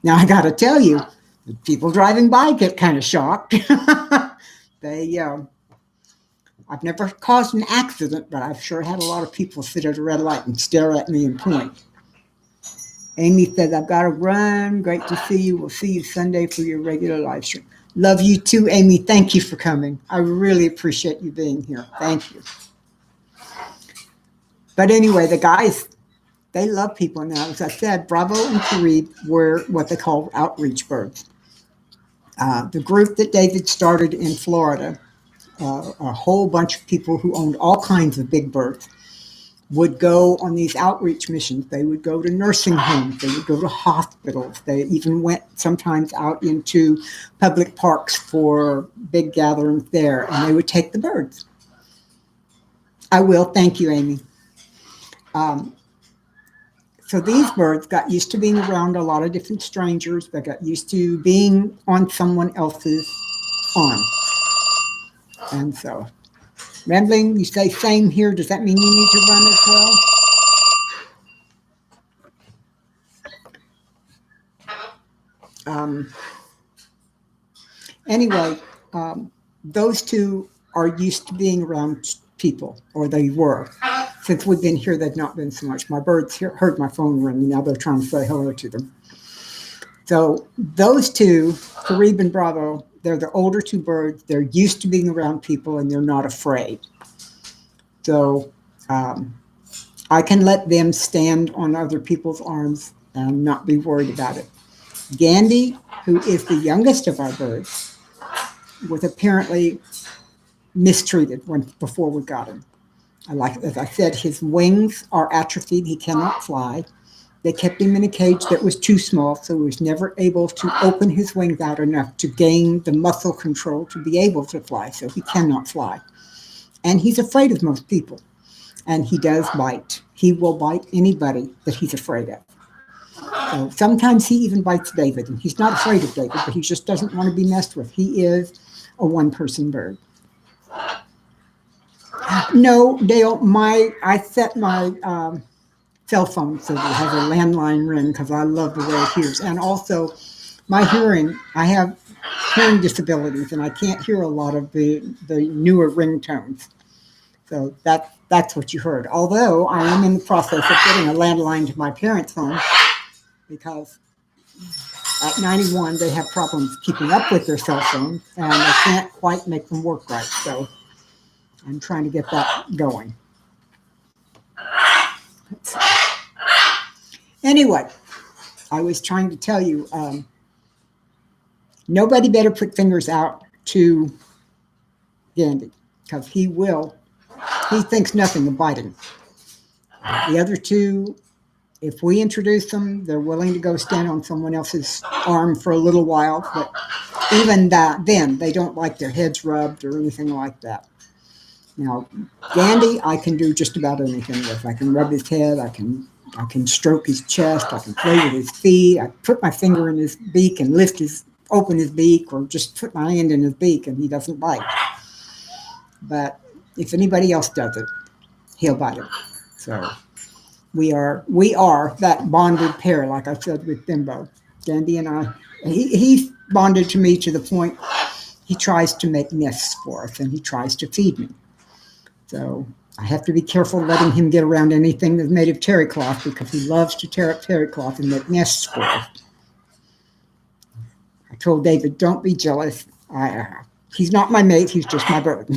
Now, I got to tell you, the people driving by get kind of shocked. I've never caused an accident, but I've sure had a lot of people sit at a red light and stare at me and point. Amy says, "I've got to run. Great to see you. We'll see you Sunday for your regular live stream." Love you too, Amy. Thank you for coming. I really appreciate you being here. Thank you. But anyway, the guys, they love people now. As I said, Bravo and Carib were what they call outreach birds. The group that David started in Florida, a whole bunch of people who owned all kinds of big birds, would go on these outreach missions. They would go to nursing homes. They would go to hospitals. They even went sometimes out into public parks for big gatherings there, and they would take the birds. I will. Thank you, Amy. So these birds got used to being around a lot of different strangers. They got used to being on someone else's arm. And so, Rambling, you say same here. Does that mean you need to run as well? Anyway, those two are used to being around people, or they were. Since we've been here, they've not been so much. My birds heard my phone ring. Now they're trying to say hello to them. So those two, Carib and Bravo, they're the older two birds. They're used to being around people, and they're not afraid. So I can let them stand on other people's arms and not be worried about it. Gandhi, who is the youngest of our birds, was apparently mistreated before we got him. As I said, his wings are atrophied. He cannot fly. They kept him in a cage that was too small, so he was never able to open his wings out enough to gain the muscle control to be able to fly, so he cannot fly. And he's afraid of most people, and he does bite. He will bite anybody that he's afraid of. So sometimes he even bites David, and he's not afraid of David, but he just doesn't want to be messed with. He is a one-person bird. No, Dale, I set my cell phone so that it has a landline ring because I love the way it hears. And also, my hearing, I have hearing disabilities, and I can't hear a lot of the newer ringtones. So that's what you heard. Although I am in the process of getting a landline to my parents' home because at 91, they have problems keeping up with their cell phones, and I can't quite make them work right. So I'm trying to get that going. Anyway, I was trying to tell you, nobody better put fingers out to Gandy, because he will. He thinks nothing of biting. The other two, if we introduce them, they're willing to go stand on someone else's arm for a little while. But even that, then they don't like their heads rubbed or anything like that. Now, Gandy, I can do just about anything with. I can rub his head. I can stroke his chest. I can play with his feet. I put my finger in his beak and open his beak, or just put my hand in his beak, and he doesn't bite. But if anybody else does it, he'll bite him. So we are that bonded pair, like I said with Bimbo. Gandy and I, he's bonded to me to the point he tries to make nests for us, and he tries to feed me. So I have to be careful letting him get around anything that's made of terry cloth, because he loves to tear up terry cloth and make nests for us. I told David, don't be jealous. He's not my mate, he's just my bird.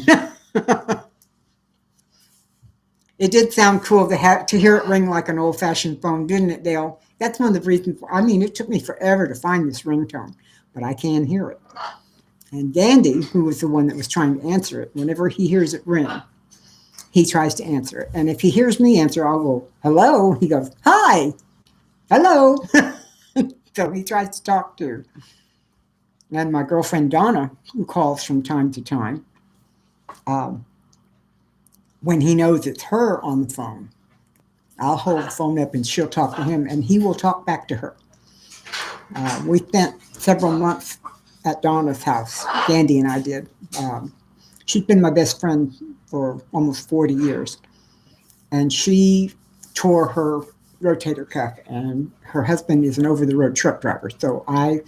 It did sound cool to hear it ring like an old-fashioned phone, didn't it, Dale? That's one of the reasons. I mean, it took me forever to find this ringtone, but I can hear it. And Gandy, who was the one that was trying to answer it, whenever he hears it ring, he tries to answer it. And if he hears me answer, I'll go, hello. He goes, hi, hello. So he tries to talk too. And my girlfriend Donna, who calls from time to time, when he knows it's her on the phone, I'll hold the phone up and she'll talk to him, and he will talk back to her. We spent several months at Donna's house. Gandy and I did. She's been my best friend for almost 40 years. And she tore her rotator cuff, and her husband is an over-the-road truck driver. So I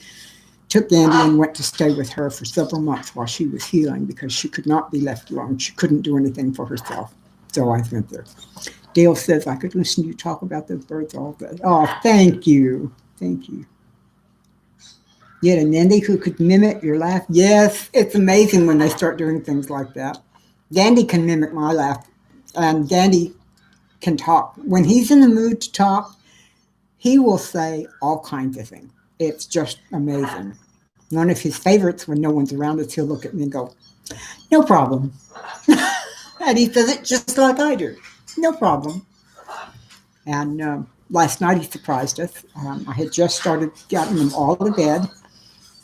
took Gandy and went to stay with her for several months while she was healing, because she could not be left alone. She couldn't do anything for herself. So I went there. Dale says I could listen to you talk about those birds all day. Oh, thank you. Thank you. You had a Nandy who could mimic your laugh? Yes, it's amazing when they start doing things like that. Gandy can mimic my laugh, and Gandy can talk. When he's in the mood to talk, he will say all kinds of things. It's just amazing. One of his favorites, when no one's around us, he'll look at me and go, no problem. And he says it just like I do. No problem. And last night he surprised us. I had just started getting them all to bed.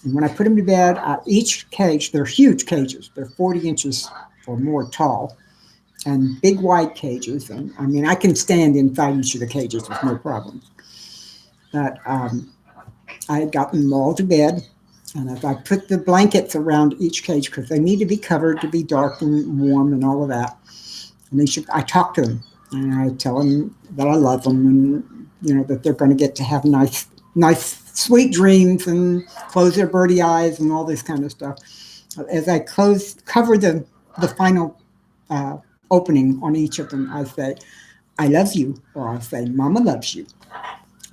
And when I put them to bed, each cage, they're huge cages. They're 40 inches or more tall, and big wide cages. And I mean, I can stand inside each of the cages with no problem. But I had gotten them all to bed. And as I put the blankets around each cage, because they need to be covered to be dark and warm and all of that. And I talk to them, and I tell them that I love them, and that they're going to get to have nice, sweet dreams, and close their birdie eyes and all this kind of stuff. As I cover the final opening on each of them, I say, I love you, or I say, Mama loves you.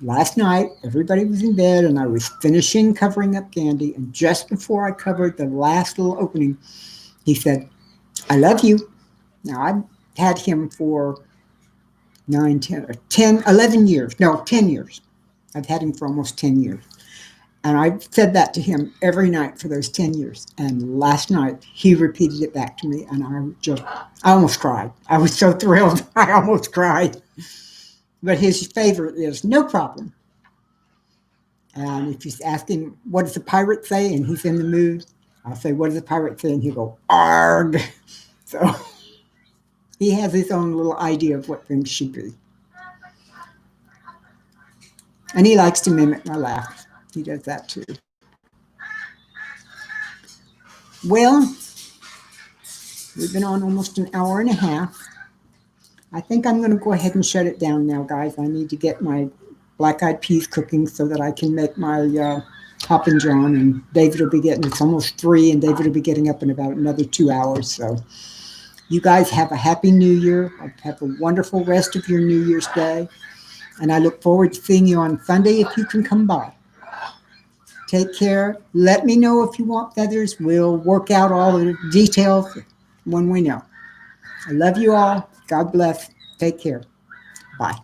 Last night, everybody was in bed, and I was finishing covering up Gandy, and just before I covered the last little opening, he said, I love you. Now, I've had him for 11 years. No, 10 years. I've had him for almost 10 years. And I said that to him every night for those 10 years. And last night, he repeated it back to me, and I almost cried. I was so thrilled. I almost cried. But his favorite is no problem. And if he's asking, what does the pirate say? And he's in the mood, I'll say, what does the pirate say? And he'll go, arg. So he has his own little idea of what things should be. And he likes to mimic my laugh. He does that too. Well, we've been on almost an hour and a half. I think I'm going to go ahead and shut it down now, guys. I need to get my black-eyed peas cooking so that I can make my Hoppin' John. And David will be it's almost 3, and David will be getting up in about another 2 hours. So you guys have a happy New Year. Have a wonderful rest of your New Year's Day. And I look forward to seeing you on Sunday if you can come by. Take care. Let me know if you want feathers. We'll work out all the details when we know. I love you all. God bless. Take care. Bye.